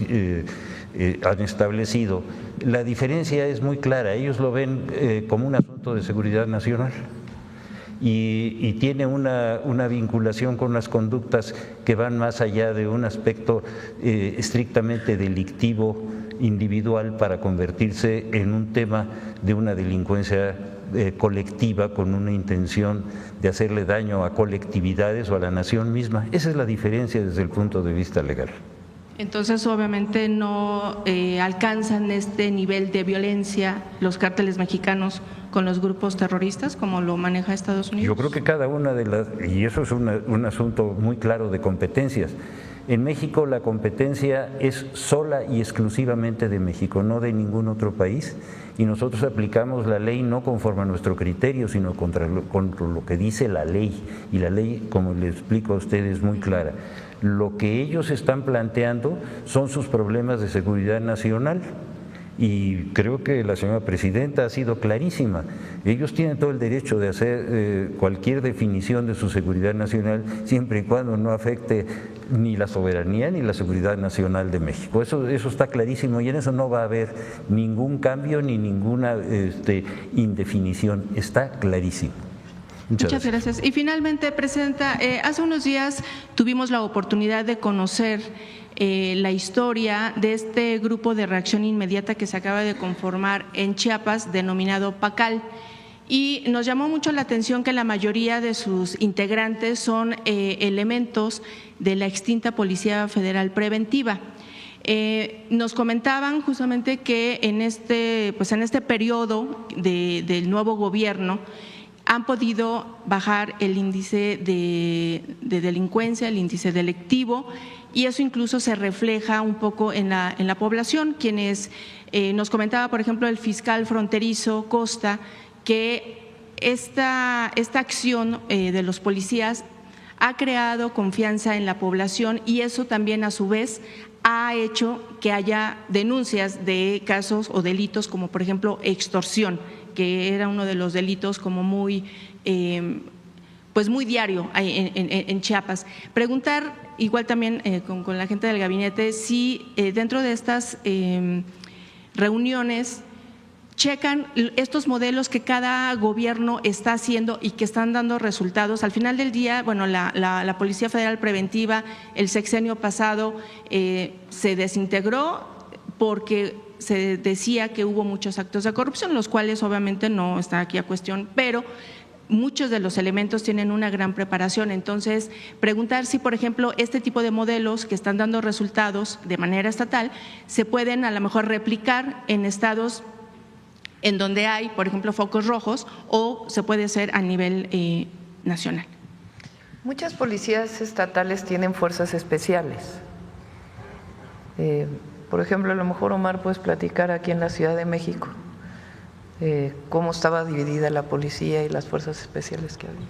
han establecido, la diferencia es muy clara. Ellos lo ven como un asunto de seguridad nacional y tiene una vinculación con las conductas que van más allá de un aspecto estrictamente delictivo individual para convertirse en un tema de una delincuencia colectiva con una intención de hacerle daño a colectividades o a la nación misma. Esa es la diferencia desde el punto de vista legal. Entonces, obviamente no alcanzan este nivel de violencia los cárteles mexicanos con los grupos terroristas como lo maneja Estados Unidos. Yo creo que cada una de las, y eso es un asunto muy claro de competencias. En México la competencia es sola y exclusivamente de México, no de ningún otro país, y nosotros aplicamos la ley no conforme a nuestro criterio, sino contra lo que dice la ley, y la ley, como les explico a ustedes, es muy clara. Lo que ellos están planteando son sus problemas de seguridad nacional, y creo que la señora presidenta ha sido clarísima. Ellos tienen todo el derecho de hacer cualquier definición de su seguridad nacional, siempre y cuando no afecte ni la soberanía ni la seguridad nacional de México. Eso está clarísimo, y en eso no va a haber ningún cambio ni ninguna indefinición. Está clarísimo. Muchas gracias. Y finalmente, Presidenta, hace unos días tuvimos la oportunidad de conocer la historia de este grupo de reacción inmediata que se acaba de conformar en Chiapas, denominado PACAL. Y nos llamó mucho la atención que la mayoría de sus integrantes son elementos de la extinta Policía Federal Preventiva. Nos comentaban justamente que en este periodo del nuevo gobierno han podido bajar el índice de delincuencia, el índice delictivo, y eso incluso se refleja un poco en la población. Quienes nos comentaba, por ejemplo, el fiscal fronterizo Costa, que esta acción de los policías ha creado confianza en la población, y eso también a su vez ha hecho que haya denuncias de casos o delitos como, por ejemplo, extorsión, que era uno de los delitos como muy diario en Chiapas. Preguntar igual también con la gente del gabinete si dentro de estas reuniones checan estos modelos que cada gobierno está haciendo y que están dando resultados. Al final del día, bueno, la Policía Federal Preventiva el sexenio pasado se desintegró porque se decía que hubo muchos actos de corrupción, los cuales obviamente no está aquí a cuestión, pero muchos de los elementos tienen una gran preparación. Entonces, preguntar si, por ejemplo, este tipo de modelos que están dando resultados de manera estatal se pueden a lo mejor replicar en estados en donde hay, por ejemplo, focos rojos, o se puede hacer a nivel nacional. Muchas policías estatales tienen fuerzas especiales. Por ejemplo, a lo mejor, Omar, puedes platicar aquí en la Ciudad de México. cómo estaba dividida la policía y las fuerzas especiales que había.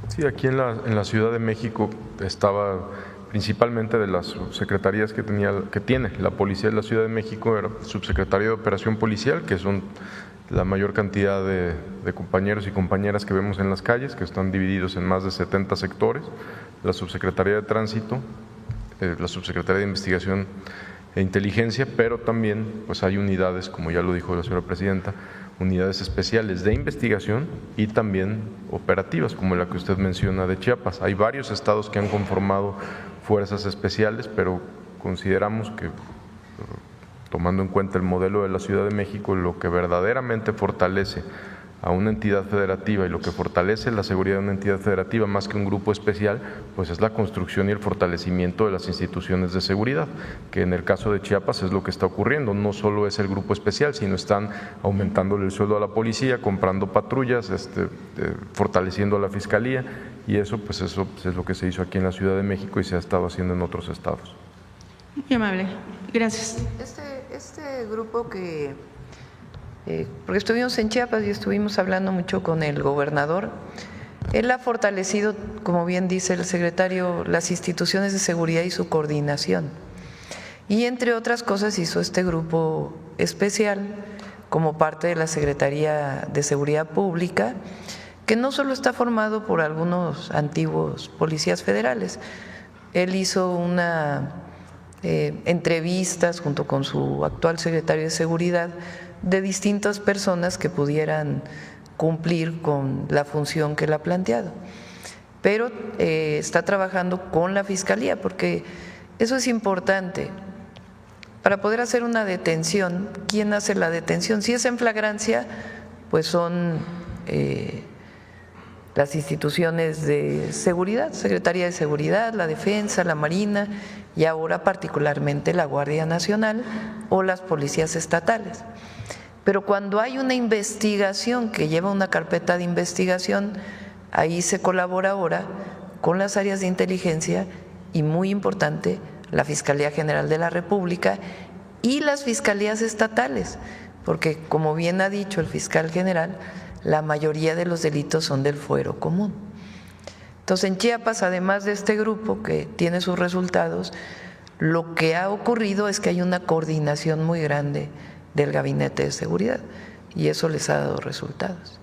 Sí, aquí en la Ciudad de México estaba principalmente de las subsecretarías que tiene la Policía de la Ciudad de México, era Subsecretaría de Operación Policial, que son la mayor cantidad de compañeros y compañeras que vemos en las calles, que están divididos en más de 70 sectores, la Subsecretaría de Tránsito, la Subsecretaría de Investigación e Inteligencia, pero también pues hay unidades, como ya lo dijo la señora presidenta, unidades especiales de investigación y también operativas, como la que usted menciona de Chiapas. Hay varios estados que han conformado fuerzas especiales, pero consideramos que, tomando en cuenta el modelo de la Ciudad de México, lo que verdaderamente fortalece a una entidad federativa y lo que fortalece la seguridad de una entidad federativa más que un grupo especial, pues es la construcción y el fortalecimiento de las instituciones de seguridad, que en el caso de Chiapas es lo que está ocurriendo. No solo es el grupo especial, sino están aumentándole el sueldo a la policía, comprando patrullas, fortaleciendo a la fiscalía, y eso es lo que se hizo aquí en la Ciudad de México y se ha estado haciendo en otros estados. Muy amable, gracias. Este grupo porque estuvimos en Chiapas y estuvimos hablando mucho con el gobernador, él ha fortalecido, como bien dice el secretario, las instituciones de seguridad y su coordinación. Y entre otras cosas hizo este grupo especial como parte de la Secretaría de Seguridad Pública, que no solo está formado por algunos antiguos policías federales, él hizo entrevistas junto con su actual secretario de Seguridad de distintas personas que pudieran cumplir con la función que él ha planteado. Pero está trabajando con la Fiscalía, porque eso es importante. Para poder hacer una detención, ¿quién hace la detención? Si es en flagrancia, pues son las instituciones de seguridad, Secretaría de Seguridad, la Defensa, la Marina y ahora particularmente la Guardia Nacional o las policías estatales. Pero cuando hay una investigación que lleva una carpeta de investigación, ahí se colabora ahora con las áreas de inteligencia y, muy importante, la Fiscalía General de la República y las fiscalías estatales, porque, como bien ha dicho el fiscal general, la mayoría de los delitos son del fuero común. Entonces, en Chiapas, además de este grupo que tiene sus resultados, lo que ha ocurrido es que hay una coordinación muy grande del Gabinete de Seguridad y eso les ha dado resultados.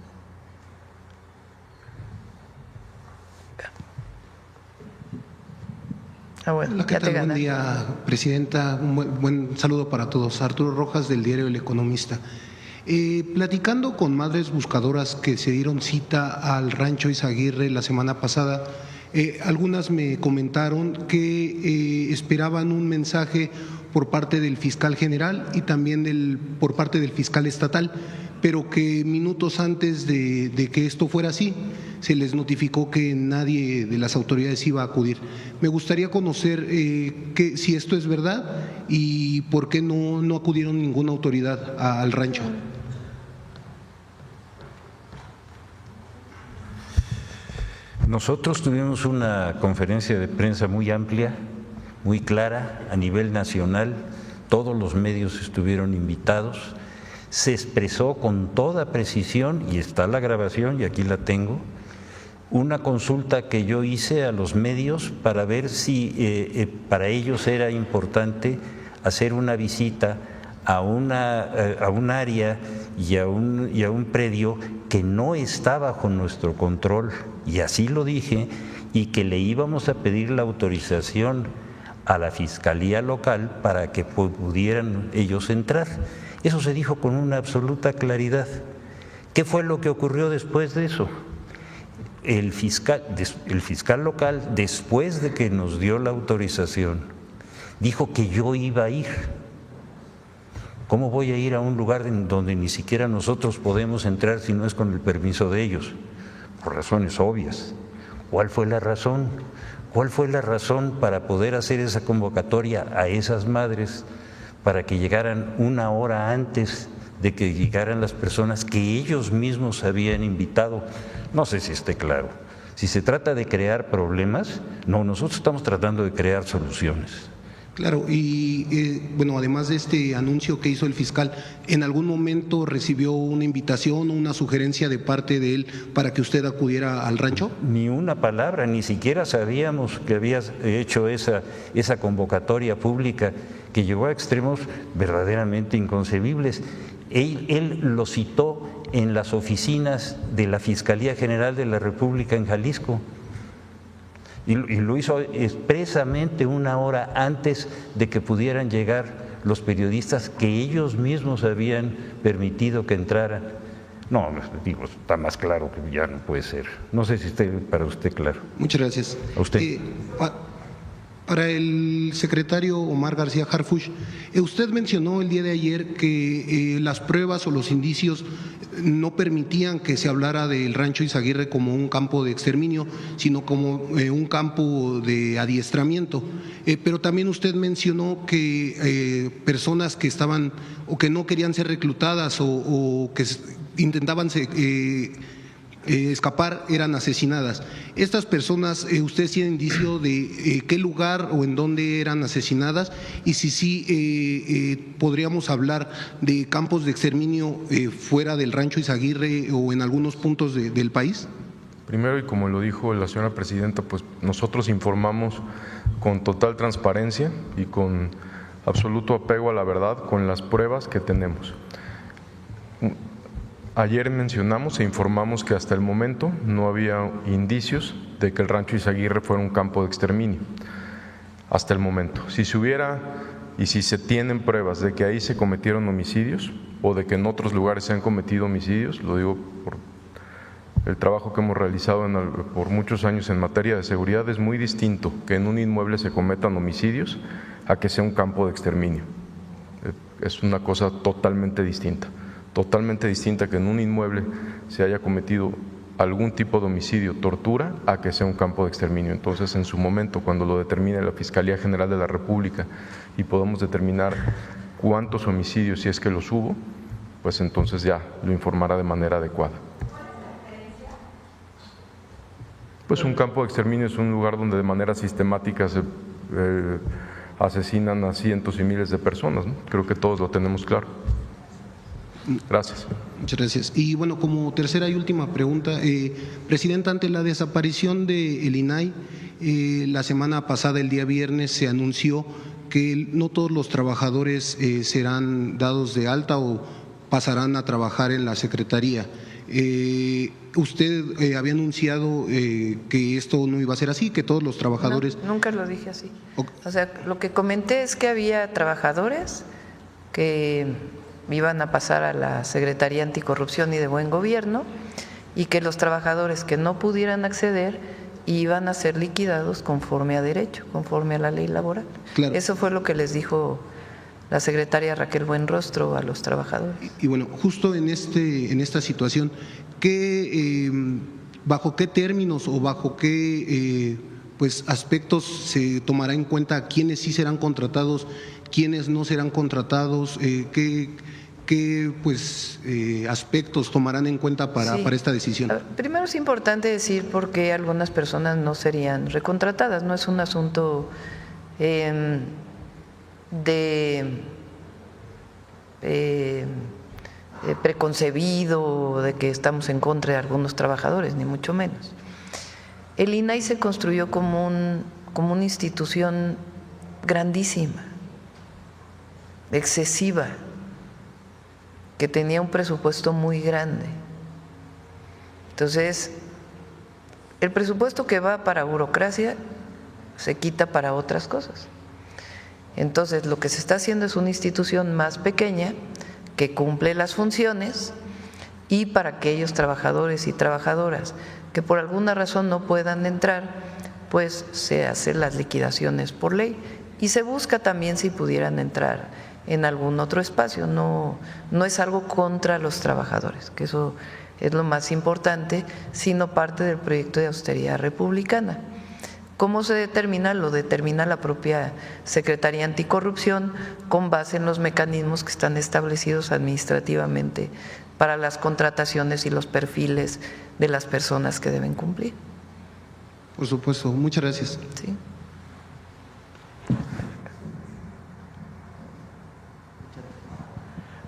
Bueno, hola, ¿qué tal? Buen día, Presidenta. Un buen saludo para todos. Arturo Rojas, del diario El Economista. Platicando con madres buscadoras que se dieron cita al rancho Izaguirre la semana pasada, algunas me comentaron que esperaban un mensaje por parte del fiscal general y también por parte del fiscal estatal, pero que minutos antes de que esto fuera así, se les notificó que nadie de las autoridades iba a acudir. Me gustaría conocer si esto es verdad y por qué no acudieron ninguna autoridad al rancho. Nosotros tuvimos una conferencia de prensa muy amplia, muy clara, a nivel nacional, todos los medios estuvieron invitados, se expresó con toda precisión, y está la grabación y aquí la tengo, una consulta que yo hice a los medios para ver si para ellos era importante hacer una visita a un área y a un predio que no está bajo nuestro control, y así lo dije, y que le íbamos a pedir la autorización a la Fiscalía Local para que pudieran ellos entrar. Eso se dijo con una absoluta claridad. ¿Qué fue lo que ocurrió después de eso? El fiscal local, después de que nos dio la autorización, dijo que yo iba a ir. ¿Cómo voy a ir a un lugar donde ni siquiera nosotros podemos entrar si no es con el permiso de ellos? Por razones obvias. ¿Cuál fue la razón? ¿Cuál fue la razón para poder hacer esa convocatoria a esas madres para que llegaran una hora antes de que llegaran las personas que ellos mismos habían invitado? No sé si esté claro. Si se trata de crear problemas, no, nosotros estamos tratando de crear soluciones. Claro, y bueno, además de este anuncio que hizo el fiscal, ¿en algún momento recibió una invitación o una sugerencia de parte de él para que usted acudiera al rancho? Ni una palabra, ni siquiera sabíamos que habías hecho esa convocatoria pública que llegó a extremos verdaderamente inconcebibles. Él lo citó en las oficinas de la Fiscalía General de la República en Jalisco. Y lo hizo expresamente una hora antes de que pudieran llegar los periodistas que ellos mismos habían permitido que entraran. No, digo, está más claro que ya no puede ser. No sé si para usted claro. Muchas gracias. A usted. Para el secretario Omar García Harfuch, usted mencionó el día de ayer que las pruebas o los indicios no permitían que se hablara del Rancho Izaguirre como un campo de exterminio, sino como un campo de adiestramiento. Pero también usted mencionó que personas que estaban o que no querían ser reclutadas o que intentaban escapar eran asesinadas. Estas personas, ¿usted tiene indicio de qué lugar o en dónde eran asesinadas? Y si sí, podríamos hablar de campos de exterminio fuera del Rancho Izaguirre o en algunos puntos del país. Primero, y como lo dijo la señora presidenta, pues nosotros informamos con total transparencia y con absoluto apego a la verdad, con las pruebas que tenemos. Ayer mencionamos e informamos que hasta el momento no había indicios de que el Rancho Izaguirre fuera un campo de exterminio. Hasta el momento. Si se hubiera y si se tienen pruebas de que ahí se cometieron homicidios o de que en otros lugares se han cometido homicidios, lo digo por el trabajo que hemos realizado por muchos años en materia de seguridad, es muy distinto que en un inmueble se cometan homicidios a que sea un campo de exterminio. Es una cosa totalmente distinta que en un inmueble se haya cometido algún tipo de homicidio, tortura, a que sea un campo de exterminio. Entonces, en su momento, cuando lo determine la Fiscalía General de la República y podamos determinar cuántos homicidios, si es que los hubo, pues entonces ya lo informará de manera adecuada. Pues un campo de exterminio es un lugar donde de manera sistemática se asesinan a cientos y miles de personas, ¿no? Creo que todos lo tenemos claro. Gracias. Muchas gracias. Y bueno, como tercera y última pregunta, Presidenta, ante la desaparición del INAI, la semana pasada, el día viernes, se anunció que no todos los trabajadores serán dados de alta o pasarán a trabajar en la Secretaría. Usted había anunciado que esto no iba a ser así, que todos los trabajadores… No, nunca lo dije así. O sea, lo que comenté es que había trabajadores que iban a pasar a la Secretaría Anticorrupción y de Buen Gobierno y que los trabajadores que no pudieran acceder iban a ser liquidados conforme a derecho, conforme a la ley laboral. Claro. Eso fue lo que les dijo la secretaria Raquel Buenrostro a los trabajadores. Y bueno, justo en esta situación, ¿bajo qué términos o bajo qué pues aspectos se tomará en cuenta quiénes sí serán contratados, quiénes no serán contratados, qué aspectos tomarán en cuenta para esta decisión? Primero es importante decir por qué algunas personas no serían recontratadas. No es un asunto preconcebido de que estamos en contra de algunos trabajadores, ni mucho menos. El INAI se construyó como una institución grandísima, excesiva, que tenía un presupuesto muy grande. Entonces, el presupuesto que va para burocracia se quita para otras cosas. Entonces, lo que se está haciendo es una institución más pequeña que cumple las funciones y para aquellos trabajadores y trabajadoras que por alguna razón no puedan entrar, pues se hacen las liquidaciones por ley y se busca también si pudieran entrar en algún otro espacio. No es algo contra los trabajadores, que eso es lo más importante, sino parte del proyecto de austeridad republicana. ¿Cómo se determina? Lo determina la propia Secretaría Anticorrupción con base en los mecanismos que están establecidos administrativamente para las contrataciones y los perfiles de las personas que deben cumplir. Por supuesto, muchas gracias. Sí.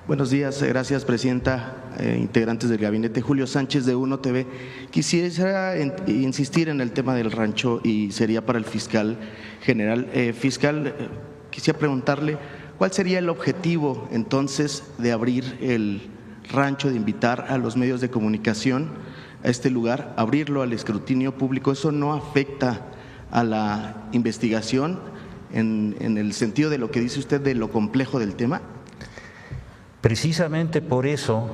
Buenos días, gracias Presidenta, integrantes del gabinete. Julio Sánchez de Uno TV. Quisiera insistir en el tema del rancho y sería para el fiscal general. Fiscal, quisiera preguntarle cuál sería el objetivo entonces de abrir el rancho, de invitar a los medios de comunicación a este lugar, abrirlo al escrutinio público. ¿Eso no afecta a la investigación en el sentido de lo que dice usted de lo complejo del tema? Precisamente por eso,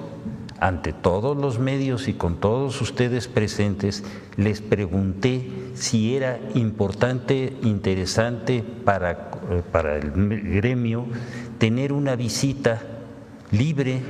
ante todos los medios y con todos ustedes presentes, les pregunté si era importante, interesante para el gremio tener una visita libre,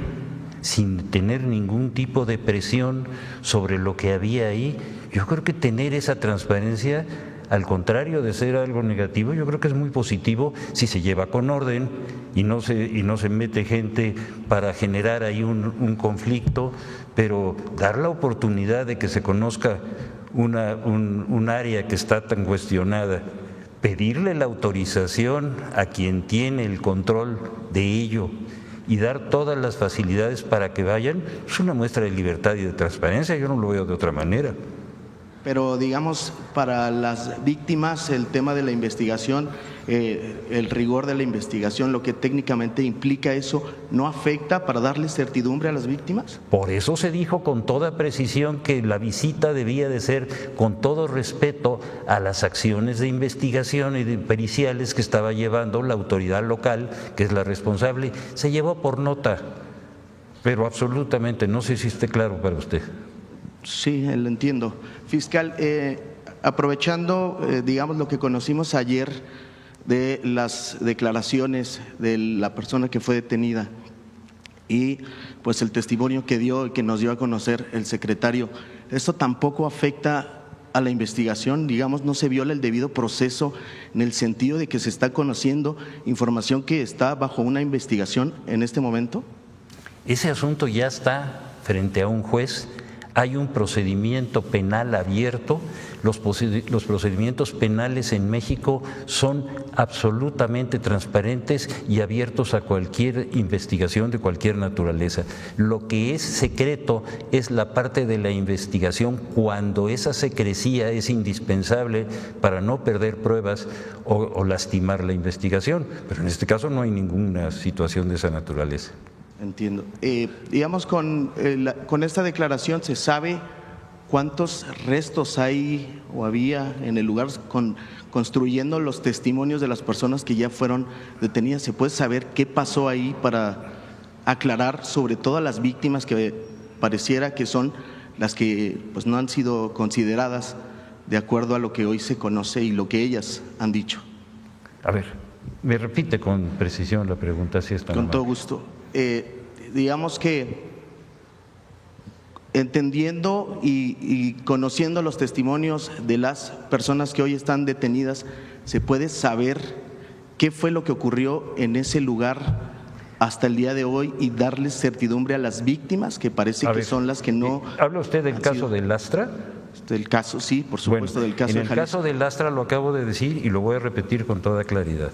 sin tener ningún tipo de presión sobre lo que había ahí. Yo creo que tener esa transparencia, al contrario de ser algo negativo, yo creo que es muy positivo si se lleva con orden y no se mete gente para generar ahí un conflicto, pero dar la oportunidad de que se conozca un área que está tan cuestionada, pedirle la autorización a quien tiene el control de ello y dar todas las facilidades para que vayan, es una muestra de libertad y de transparencia. Yo no lo veo de otra manera. Pero digamos, para las víctimas, el tema de la investigación, el rigor de la investigación, lo que técnicamente implica eso, ¿no afecta para darle certidumbre a las víctimas? Por eso se dijo con toda precisión que la visita debía de ser con todo respeto a las acciones de investigación y de periciales que estaba llevando la autoridad local, que es la responsable. Se llevó por nota, pero absolutamente, no sé si esté claro para usted. Sí, lo entiendo. Fiscal, aprovechando, digamos, lo que conocimos ayer de las declaraciones de la persona que fue detenida y pues el testimonio que dio y que nos dio a conocer el secretario, ¿esto tampoco afecta a la investigación? Digamos, ¿no se viola el debido proceso en el sentido de que se está conociendo información que está bajo una investigación en este momento? Ese asunto ya está frente a un juez. Hay un procedimiento penal abierto. Los procedimientos penales en México son absolutamente transparentes y abiertos a cualquier investigación de cualquier naturaleza. Lo que es secreto es la parte de la investigación cuando esa secrecía es indispensable para no perder pruebas o lastimar la investigación. Pero en este caso no hay ninguna situación de esa naturaleza. Entiendo. Digamos, con esta declaración, ¿se sabe cuántos restos hay o había en el lugar construyendo los testimonios de las personas que ya fueron detenidas? ¿Se puede saber qué pasó ahí para aclarar sobre todo a las víctimas que pareciera que son las que pues no han sido consideradas de acuerdo a lo que hoy se conoce y lo que ellas han dicho? A ver, me repite con precisión la pregunta, si está con todo gusto. Digamos que entendiendo y conociendo los testimonios de las personas que hoy están detenidas, ¿se puede saber qué fue lo que ocurrió en ese lugar hasta el día de hoy y darles certidumbre a las víctimas, que parece que son las que no… ¿Habla usted del caso de Lastra? Del caso, sí, por supuesto, del caso de Jalisco. En el caso de Lastra lo acabo de decir y lo voy a repetir con toda claridad.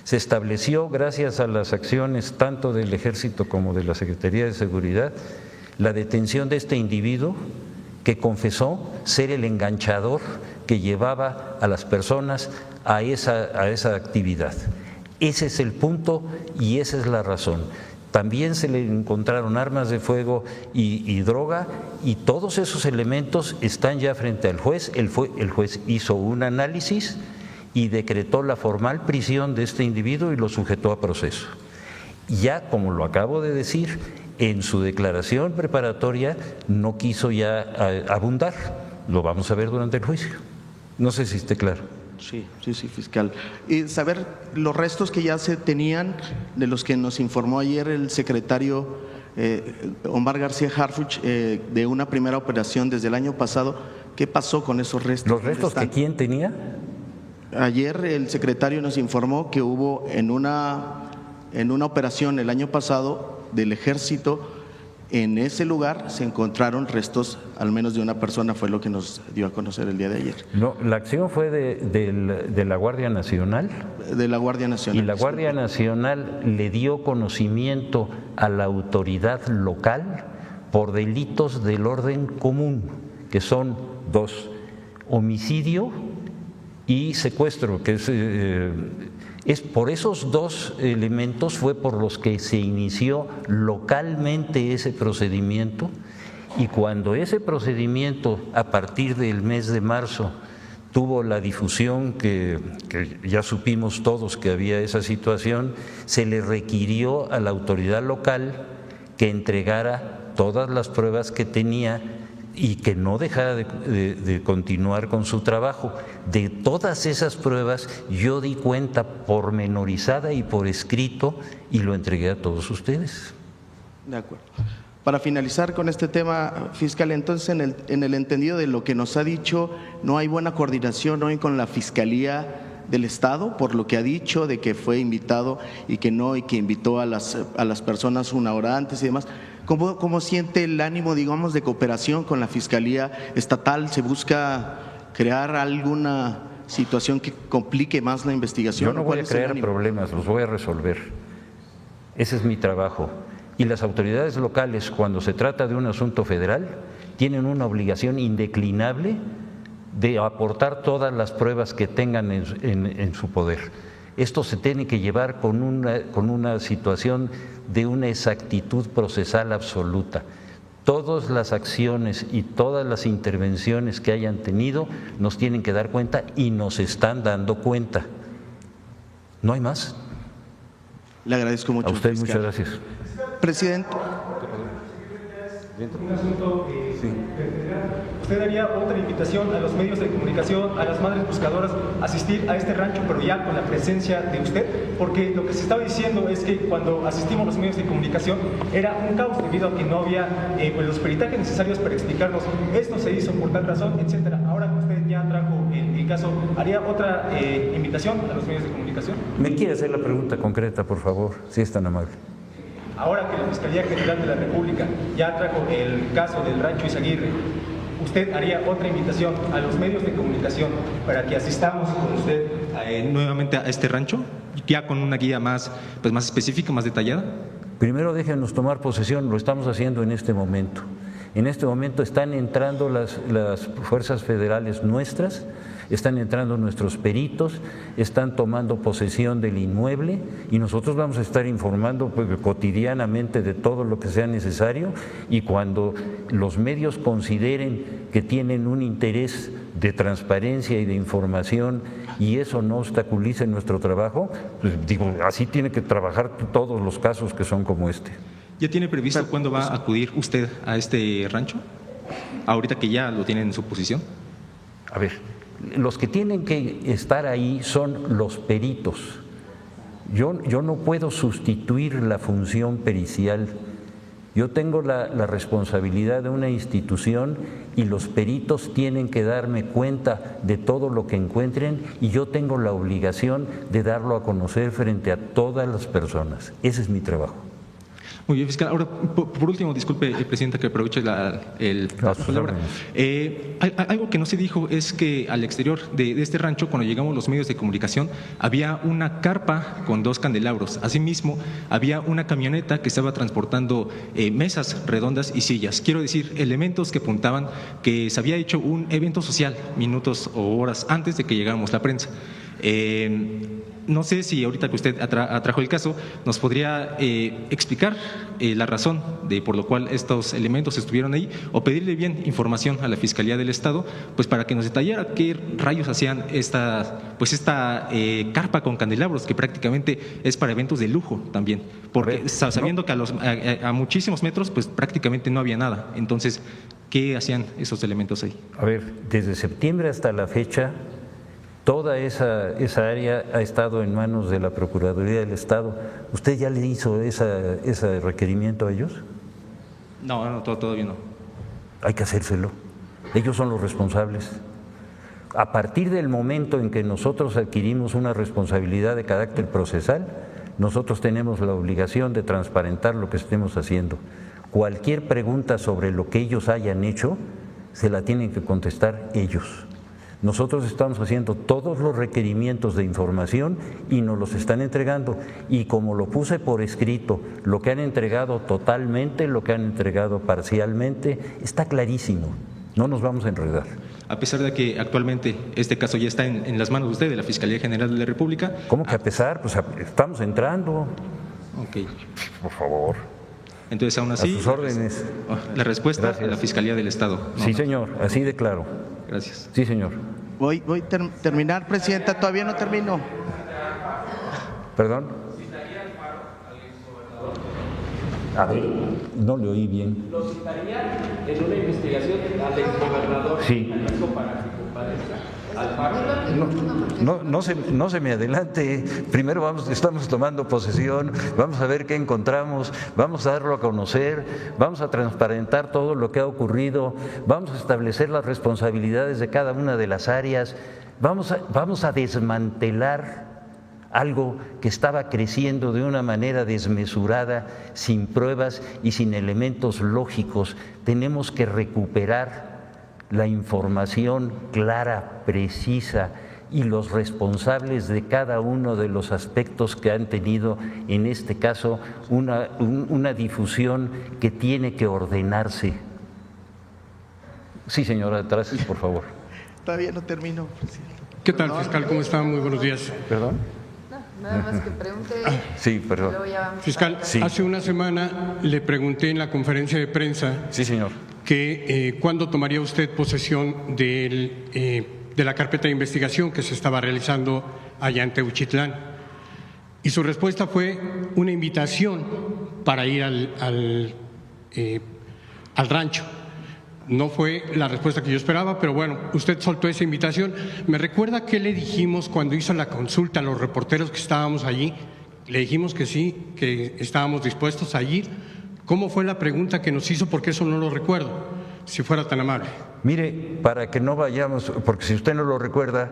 Se estableció, gracias a las acciones tanto del Ejército como de la Secretaría de Seguridad, la detención de este individuo que confesó ser el enganchador que llevaba a las personas a esa actividad. Ese es el punto y esa es la razón. También se le encontraron armas de fuego y droga, y todos esos elementos están ya frente al juez. El juez hizo un análisis y decretó la formal prisión de este individuo y lo sujetó a proceso. Ya, como lo acabo de decir, en su declaración preparatoria no quiso ya abundar. Lo vamos a ver durante el juicio. No sé si esté claro. Sí, fiscal. Y saber los restos que ya se tenían, de los que nos informó ayer el secretario Omar García Harfuch, de una primera operación desde el año pasado, ¿qué pasó con esos restos? ¿Los restos que quién tenía? Ayer el secretario nos informó que hubo en una operación el año pasado del Ejército En ese lugar se encontraron restos, al menos de una persona, fue lo que nos dio a conocer el día de ayer. No, la acción fue de la Guardia Nacional. De la Guardia Nacional. Y la Guardia Nacional le dio conocimiento a la autoridad local por delitos del orden común, que son 2, homicidio y secuestro, que es por esos 2 elementos fue por los que se inició localmente ese procedimiento, y cuando ese procedimiento a partir del mes de marzo tuvo la difusión que ya supimos todos que había esa situación, se le requirió a la autoridad local que entregara todas las pruebas que tenía y que no dejara de continuar con su trabajo. De todas esas pruebas yo di cuenta pormenorizada y por escrito y lo entregué a todos ustedes. De acuerdo. Para finalizar con este tema, fiscal, entonces en el entendido de lo que nos ha dicho, no hay buena coordinación hoy con la Fiscalía del Estado, por lo que ha dicho de que fue invitado y que no, y que invitó a las personas una hora antes y demás. ¿Cómo siente el ánimo, digamos, de cooperación con la Fiscalía Estatal? ¿Se busca crear alguna situación que complique más la investigación? Yo no voy a crear problemas, los voy a resolver. Ese es mi trabajo. Y las autoridades locales, cuando se trata de un asunto federal, tienen una obligación indeclinable de aportar todas las pruebas que tengan en su poder. Esto se tiene que llevar con una situación de una exactitud procesal absoluta. Todas las acciones y todas las intervenciones que hayan tenido nos tienen que dar cuenta y nos están dando cuenta. No hay más. Le agradezco mucho. A usted fiscal. muchas gracias. Presidente. Un asunto usted haría otra invitación a los medios de comunicación, a las madres buscadoras, a asistir a este rancho, pero ya con la presencia de usted, porque lo que se estaba diciendo es que cuando asistimos los medios de comunicación era un caos debido a que no había los peritajes necesarios para explicarnos esto se hizo por tal razón, etcétera. Ahora que usted ya trajo el caso, ¿haría otra invitación a los medios de comunicación? ¿Me quiere hacer la pregunta concreta, por favor, si es tan amable? Ahora que la Fiscalía General de la República ya trajo el caso del Rancho Izaguirre, ¿usted haría otra invitación a los medios de comunicación para que asistamos con usted nuevamente a este rancho, ya con una guía más específica, más detallada? Primero déjenos tomar posesión, lo estamos haciendo en este momento. En este momento están entrando las fuerzas federales nuestras, están entrando nuestros peritos, están tomando posesión del inmueble y nosotros vamos a estar informando cotidianamente de todo lo que sea necesario, y cuando los medios consideren que tienen un interés de transparencia y de información y eso no obstaculice nuestro trabajo, pues digo, así tiene que trabajar todos los casos que son como este. ¿Ya tiene previsto cuándo va a acudir usted a este rancho? Ahorita que ya lo tiene en su posición. A ver, los que tienen que estar ahí son los peritos. Yo no puedo sustituir la función pericial. Yo tengo la responsabilidad de una institución y los peritos tienen que darme cuenta de todo lo que encuentren y yo tengo la obligación de darlo a conocer frente a todas las personas. Ese es mi trabajo. Muy bien, fiscal. Ahora, por último, disculpe, presidenta, que aproveche la palabra. Algo que no se dijo es que al exterior de este rancho, cuando llegamos los medios de comunicación, había una carpa con 2 candelabros. Asimismo, había una camioneta que estaba transportando mesas redondas y sillas. Quiero decir, elementos que apuntaban que se había hecho un evento social minutos o horas antes de que llegáramos la prensa. No sé si ahorita que usted atrajo el caso, nos podría explicar la razón por lo cual estos elementos estuvieron ahí, o pedirle bien información a la Fiscalía del Estado, pues para que nos detallara qué rayos hacían esta carpa con candelabros, que prácticamente es para eventos de lujo también, porque sabiendo que a muchísimos metros pues prácticamente no había nada. Entonces, ¿qué hacían esos elementos ahí? A ver, desde septiembre hasta la fecha, toda esa área ha estado en manos de la Procuraduría del Estado. ¿Usted ya le hizo ese requerimiento a ellos? No, todavía no. Hay que hacérselo. Ellos son los responsables. A partir del momento en que nosotros adquirimos una responsabilidad de carácter procesal, nosotros tenemos la obligación de transparentar lo que estemos haciendo. Cualquier pregunta sobre lo que ellos hayan hecho, se la tienen que contestar ellos. Nosotros estamos haciendo todos los requerimientos de información y nos los están entregando. Y como lo puse por escrito, lo que han entregado totalmente, lo que han entregado parcialmente, está clarísimo. No nos vamos a enredar. A pesar de que actualmente este caso ya está en las manos de usted, de la Fiscalía General de la República. ¿Cómo que a pesar? Pues estamos entrando. Ok. Por favor. Entonces, aún así, a sus órdenes. La respuesta de la Fiscalía del Estado. Sí, señor, así de claro. Gracias. Sí, señor. Voy a terminar, Presidenta, todavía no termino. ¿Perdón? A ver, no le oí bien. ¿Lo citaría en una investigación al exgobernador? Sí. Para que comparezca al paro. No se me adelante. Primero estamos tomando posesión, vamos a ver qué encontramos, vamos a darlo a conocer, vamos a transparentar todo lo que ha ocurrido, vamos a establecer las responsabilidades de cada una de las áreas, vamos a desmantelar algo que estaba creciendo de una manera desmesurada, sin pruebas y sin elementos lógicos. Tenemos que recuperar la información clara, precisa, y los responsables de cada uno de los aspectos que han tenido, en este caso, una difusión que tiene que ordenarse. Sí, señora, atrás, por favor. Todavía no termino, Presidente. ¿Qué tal, fiscal? ¿Cómo está? Muy buenos días. ¿Perdón? Nada más que pregunte. Sí, perdón. Fiscal, sí. Hace una semana le pregunté en la conferencia de prensa sí, señor, que cuándo tomaría usted posesión de la carpeta de investigación que se estaba realizando allá en Teuchitlán. Y su respuesta fue una invitación para ir al rancho. No fue la respuesta que yo esperaba, pero bueno, usted soltó esa invitación. ¿Me recuerda qué le dijimos cuando hizo la consulta a los reporteros que estábamos allí? Le dijimos que sí, que estábamos dispuestos a ir. ¿Cómo fue la pregunta que nos hizo? Porque eso no lo recuerdo, si fuera tan amable. Mire, para que no vayamos, porque si usted no lo recuerda,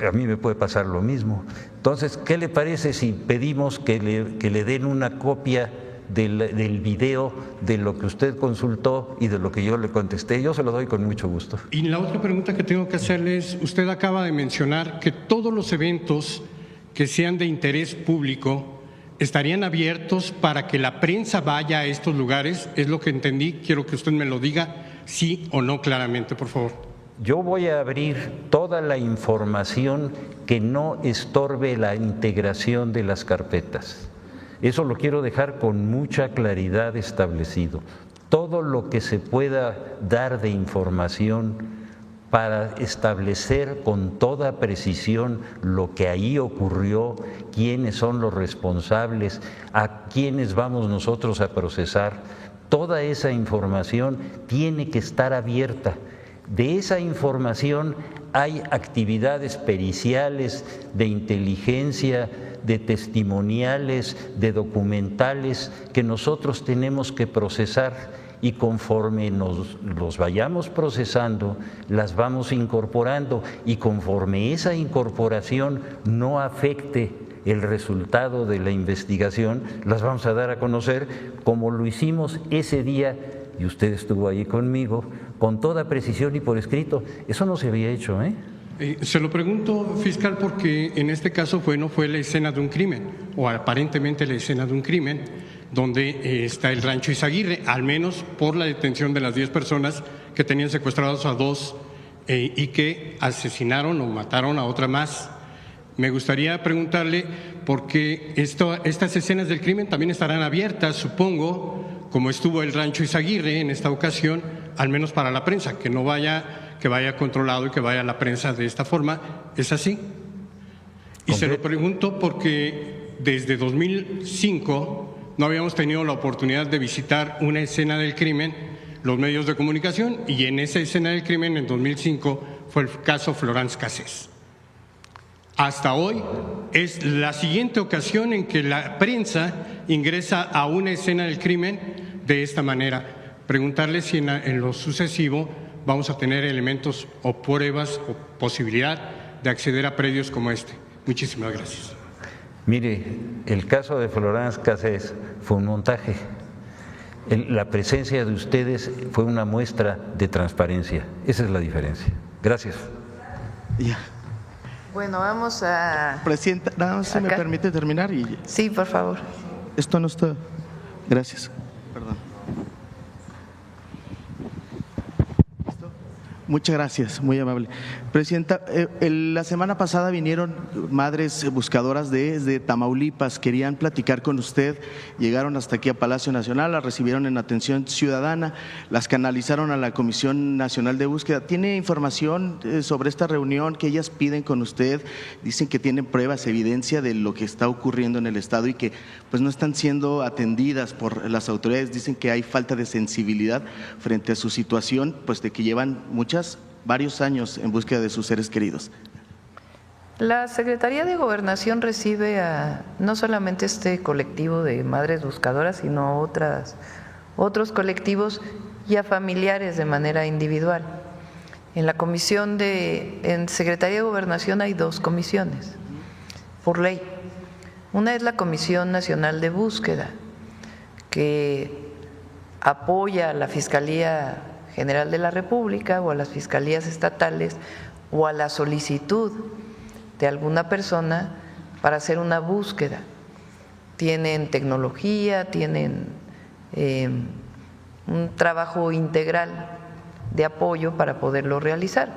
a mí me puede pasar lo mismo. Entonces, ¿qué le parece si pedimos que le den una copia del video de lo que usted consultó y de lo que yo le contesté? Yo se lo doy con mucho gusto. Y la otra pregunta que tengo que hacerle es, usted acaba de mencionar que todos los eventos que sean de interés público estarían abiertos para que la prensa vaya a estos lugares. Es lo que entendí, quiero que usted me lo diga sí o no claramente, por favor. Yo voy a abrir toda la información que no estorbe la integración de las carpetas. Eso lo quiero dejar con mucha claridad establecido. Todo lo que se pueda dar de información para establecer con toda precisión lo que ahí ocurrió, quiénes son los responsables, a quiénes vamos nosotros a procesar, toda esa información tiene que estar abierta. De esa información hay actividades periciales, de inteligencia, de testimoniales, de documentales que nosotros tenemos que procesar, y conforme los vayamos procesando, las vamos incorporando, y conforme esa incorporación no afecte el resultado de la investigación, las vamos a dar a conocer, como lo hicimos ese día, y usted estuvo ahí conmigo, con toda precisión y por escrito. Eso no se había hecho, ¿eh? Se lo pregunto, fiscal, porque en este caso no fue la escena de un crimen, o aparentemente la escena de un crimen, donde está el rancho Izaguirre, al menos por la detención de las 10 personas que tenían secuestrados a 2 y que asesinaron o mataron a otra más. Me gustaría preguntarle, porque estas escenas del crimen también estarán abiertas, supongo, como estuvo el rancho Izaguirre en esta ocasión, al menos para la prensa, que vaya controlado y que vaya a la prensa de esta forma. ¿Es así? Y se lo pregunto porque desde 2005 no habíamos tenido la oportunidad de visitar una escena del crimen, los medios de comunicación, y en esa escena del crimen, en 2005, fue el caso Florence Cassés. Hasta hoy es la siguiente ocasión en que la prensa ingresa a una escena del crimen de esta manera. Preguntarle si en lo sucesivo vamos a tener elementos o pruebas o posibilidad de acceder a predios como este. Muchísimas gracias. Mire, el caso de Florence Cassés fue un montaje. La presencia de ustedes fue una muestra de transparencia. Esa es la diferencia. Gracias. Ya. Bueno, vamos a… Presidenta, nada más si me permite terminar. Sí, por favor. Esto no está… Gracias. Perdón. Muchas gracias, muy amable. Presidenta, la semana pasada vinieron madres buscadoras de Tamaulipas, querían platicar con usted, llegaron hasta aquí a Palacio Nacional, las recibieron en atención ciudadana, las canalizaron a la Comisión Nacional de Búsqueda. ¿Tiene información sobre esta reunión que ellas piden con usted? Dicen que tienen pruebas, evidencia de lo que está ocurriendo en el Estado y que pues no están siendo atendidas por las autoridades. Dicen que hay falta de sensibilidad frente a su situación, pues de que llevan varios años en búsqueda de sus seres queridos. La Secretaría de Gobernación recibe a no solamente este colectivo de madres buscadoras, sino a otros colectivos y a familiares de manera individual. En la en Secretaría de Gobernación hay dos comisiones, por ley. Una es la Comisión Nacional de Búsqueda, que apoya a la Fiscalía General de la República o a las fiscalías estatales o a la solicitud de alguna persona para hacer una búsqueda. Tienen tecnología, tienen un trabajo integral de apoyo para poderlo realizar.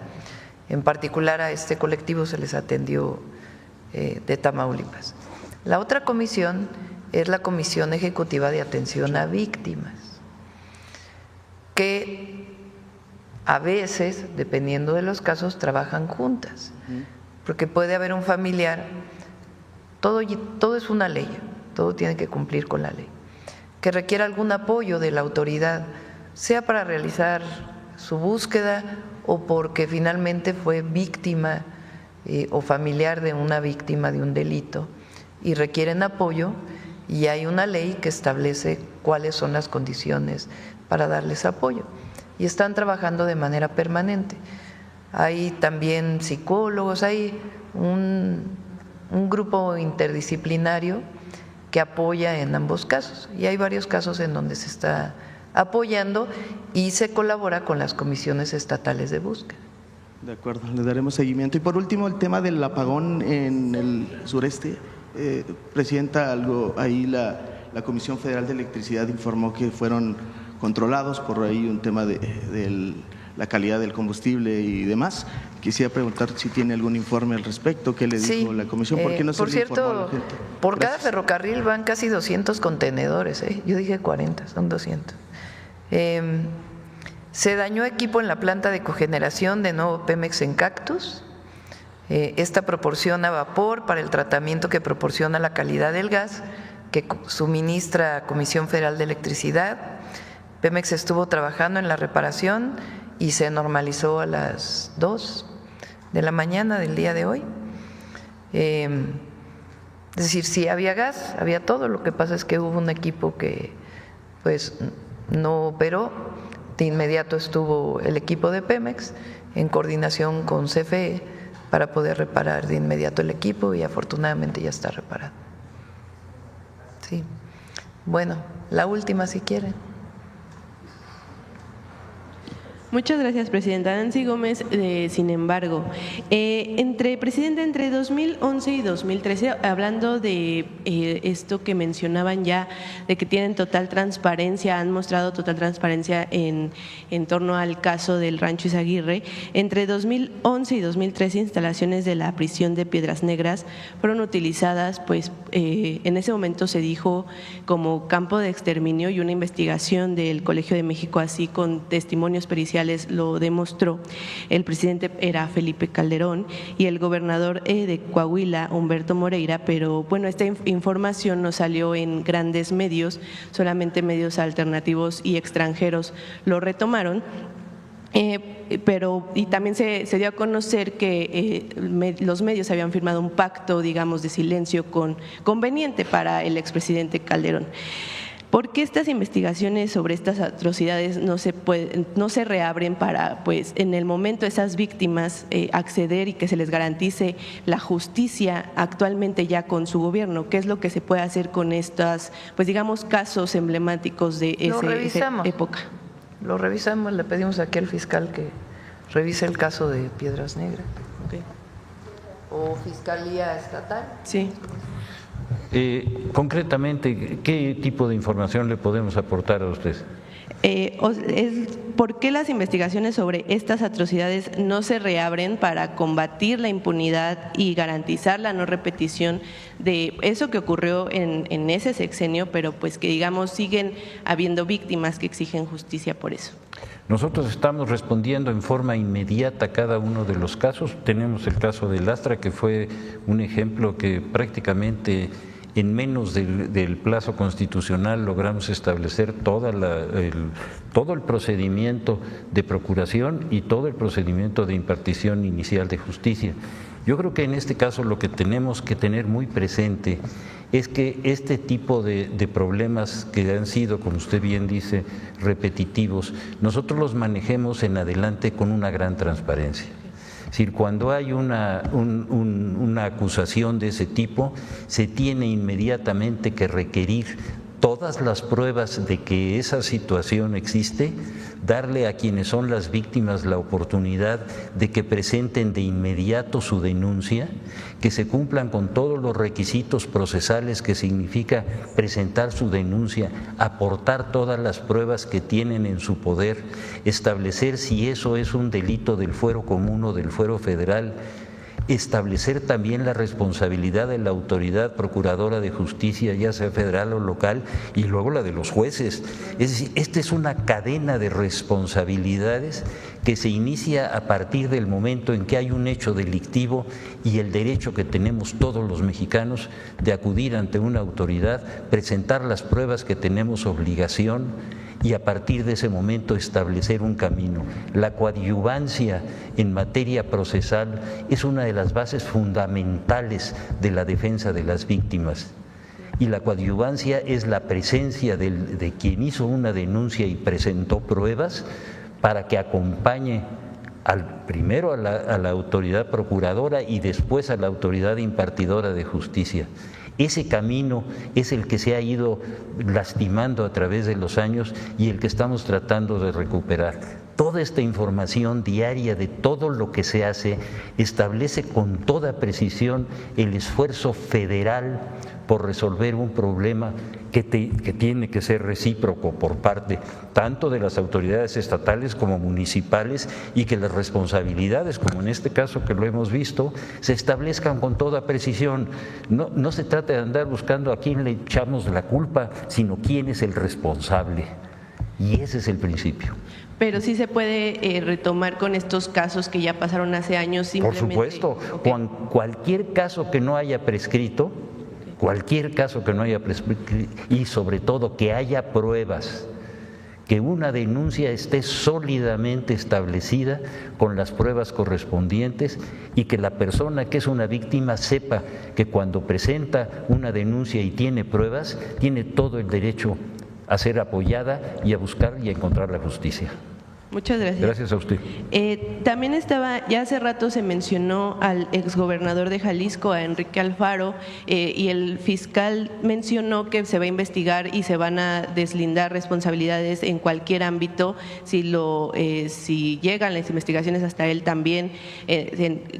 En particular a este colectivo se les atendió de Tamaulipas. La otra comisión es la Comisión Ejecutiva de Atención a Víctimas, que a veces, dependiendo de los casos, trabajan juntas, porque puede haber un familiar, todo es una ley, todo tiene que cumplir con la ley, que requiera algún apoyo de la autoridad, sea para realizar su búsqueda o porque finalmente fue víctima o familiar de una víctima de un delito y requieren apoyo, y hay una ley que establece cuáles son las condiciones para darles apoyo, y están trabajando de manera permanente. Hay también psicólogos, hay un grupo interdisciplinario que apoya en ambos casos, y hay varios casos en donde se está apoyando y se colabora con las comisiones estatales de búsqueda. De acuerdo, le daremos seguimiento. Y por último, el tema del apagón en el sureste. Presidenta, algo ahí la Comisión Federal de Electricidad informó que fueron controlados por ahí un tema de la calidad del combustible y demás. Quisiera preguntar si tiene algún informe al respecto, qué le dijo la comisión, ¿por qué no se le informó a la gente? Por cada ferrocarril van casi 200 contenedores, yo dije 40, son 200. Se dañó equipo en la planta de cogeneración de nuevo Pemex en Cactus. Esta proporciona vapor para el tratamiento que proporciona la calidad del gas que suministra Comisión Federal de Electricidad. Pemex estuvo trabajando en la reparación y se normalizó a las 2 de la mañana del día de hoy. Es decir, sí había gas, había todo, lo que pasa es que hubo un equipo que pues no operó. De inmediato estuvo el equipo de Pemex en coordinación con CFE para poder reparar de inmediato el equipo, y afortunadamente ya está reparado. Sí. Bueno, la última si quieren. Muchas gracias, presidenta. Nancy Gómez, sin embargo, entre 2011 y 2013, hablando de esto que mencionaban ya, de que tienen total transparencia, han mostrado total transparencia en torno al caso del Rancho Izaguirre, entre 2011 y 2013 instalaciones de la prisión de Piedras Negras fueron utilizadas, pues en ese momento se dijo como campo de exterminio, y una investigación del Colegio de México, así con testimonios periciales, lo demostró. El presidente era Felipe Calderón y el gobernador de Coahuila, Humberto Moreira, pero bueno, esta información no salió en grandes medios, solamente medios alternativos y extranjeros lo retomaron. Y también se dio a conocer que los medios habían firmado un pacto, digamos, de silencio conveniente para el expresidente Calderón. ¿Por qué estas investigaciones sobre estas atrocidades no se reabren para, pues, en el momento esas víctimas acceder y que se les garantice la justicia actualmente ya con su gobierno? ¿Qué es lo que se puede hacer con estas, pues digamos, casos emblemáticos de esa época? Lo revisamos, le pedimos aquí al fiscal que revise el caso de Piedras Negras. Okay. ¿O Fiscalía Estatal? Sí. Concretamente, ¿qué tipo de información le podemos aportar a usted? ¿Por qué las investigaciones sobre estas atrocidades no se reabren para combatir la impunidad y garantizar la no repetición de eso que ocurrió en ese sexenio, pero pues que digamos siguen habiendo víctimas que exigen justicia por eso? Nosotros estamos respondiendo en forma inmediata a cada uno de los casos. Tenemos el caso de Lastra, que fue un ejemplo que prácticamente en menos del plazo constitucional logramos establecer todo el procedimiento de procuración y todo el procedimiento de impartición inicial de justicia. Yo creo que en este caso lo que tenemos que tener muy presente es que este tipo de problemas que han sido, como usted bien dice, repetitivos, nosotros los manejemos en adelante con una gran transparencia. Es decir, cuando hay una acusación de ese tipo, se tiene inmediatamente que requerir todas las pruebas de que esa situación existe, darle a quienes son las víctimas la oportunidad de que presenten de inmediato su denuncia, que se cumplan con todos los requisitos procesales que significa presentar su denuncia, aportar todas las pruebas que tienen en su poder, establecer si eso es un delito del fuero común o del fuero federal, establecer también la responsabilidad de la autoridad procuradora de justicia, ya sea federal o local, y luego la de los jueces. Es decir, esta es una cadena de responsabilidades que se inicia a partir del momento en que hay un hecho delictivo y el derecho que tenemos todos los mexicanos de acudir ante una autoridad, presentar las pruebas que tenemos obligación y a partir de ese momento establecer un camino. La coadyuvancia en materia procesal es una de las bases fundamentales de la defensa de las víctimas. Y la coadyuvancia es la presencia de quien hizo una denuncia y presentó pruebas para que acompañe primero a la autoridad procuradora y después a la autoridad impartidora de justicia. Ese camino es el que se ha ido lastimando a través de los años y el que estamos tratando de recuperar. Toda esta información diaria de todo lo que se hace establece con toda precisión el esfuerzo federal por resolver un problema que tiene que ser recíproco por parte tanto de las autoridades estatales como municipales y que las responsabilidades, como en este caso que lo hemos visto, se establezcan con toda precisión. No se trata de andar buscando a quién le echamos la culpa, sino quién es el responsable. Y ese es el principio. Pero sí se puede retomar con estos casos que ya pasaron hace años simplemente. Por supuesto, okay. Cualquier caso que no haya prescrito, y sobre todo que haya pruebas, que una denuncia esté sólidamente establecida con las pruebas correspondientes y que la persona que es una víctima sepa que cuando presenta una denuncia y tiene pruebas, tiene todo el derecho a ser apoyada y a buscar y a encontrar la justicia. Muchas gracias. Gracias a usted. También ya hace rato se mencionó al exgobernador de Jalisco, a Enrique Alfaro, y el fiscal mencionó que se va a investigar y se van a deslindar responsabilidades en cualquier ámbito si llegan las investigaciones hasta él también,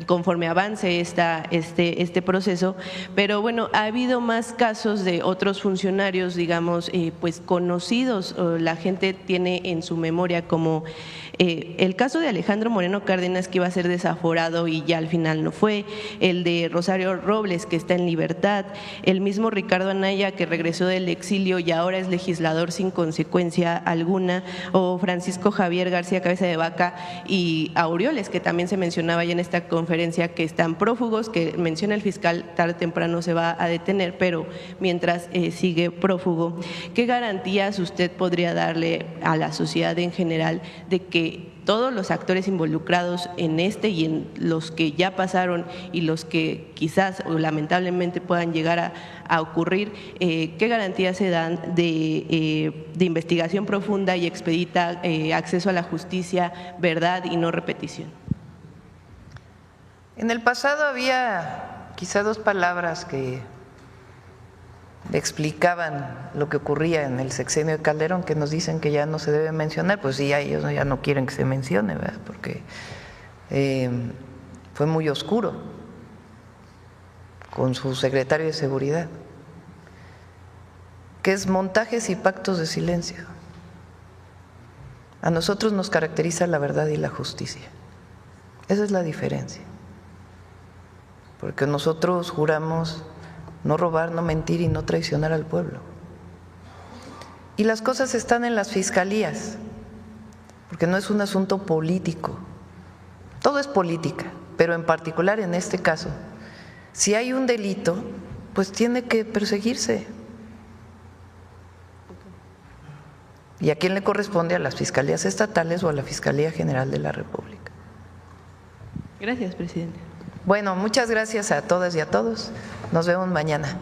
conforme avance este proceso. Pero bueno, ha habido más casos de otros funcionarios, digamos, pues conocidos, la gente tiene en su memoria como el caso de Alejandro Moreno Cárdenas, que iba a ser desaforado y ya al final no fue, el de Rosario Robles, que está en libertad, el mismo Ricardo Anaya, que regresó del exilio y ahora es legislador sin consecuencia alguna, o Francisco Javier García Cabeza de Vaca y Aureoles, que también se mencionaba ya en esta conferencia, que están prófugos, que menciona el fiscal, tarde o temprano se va a detener, pero mientras sigue prófugo. ¿Qué garantías usted podría darle a la sociedad en general de que todos los actores involucrados en este y en los que ya pasaron y los que quizás o lamentablemente puedan llegar a ocurrir, ¿qué garantías se dan de investigación profunda y expedita, acceso a la justicia, verdad y no repetición? En el pasado había quizá dos palabras que explicaban lo que ocurría en el sexenio de Calderón, que nos dicen que ya no se debe mencionar. Pues sí, ellos ya no quieren que se mencione, ¿verdad? Porque fue muy oscuro con su secretario de Seguridad, que es montajes y pactos de silencio. A nosotros nos caracteriza la verdad y la justicia. Esa es la diferencia. Porque nosotros juramos no robar, no mentir y no traicionar al pueblo. Y las cosas están en las fiscalías, porque no es un asunto político. Todo es política, pero en particular en este caso, si hay un delito, pues tiene que perseguirse. ¿Y a quién le corresponde? A las fiscalías estatales o a la Fiscalía General de la República. Gracias, presidente. Bueno, muchas gracias a todas y a todos. Nos vemos mañana.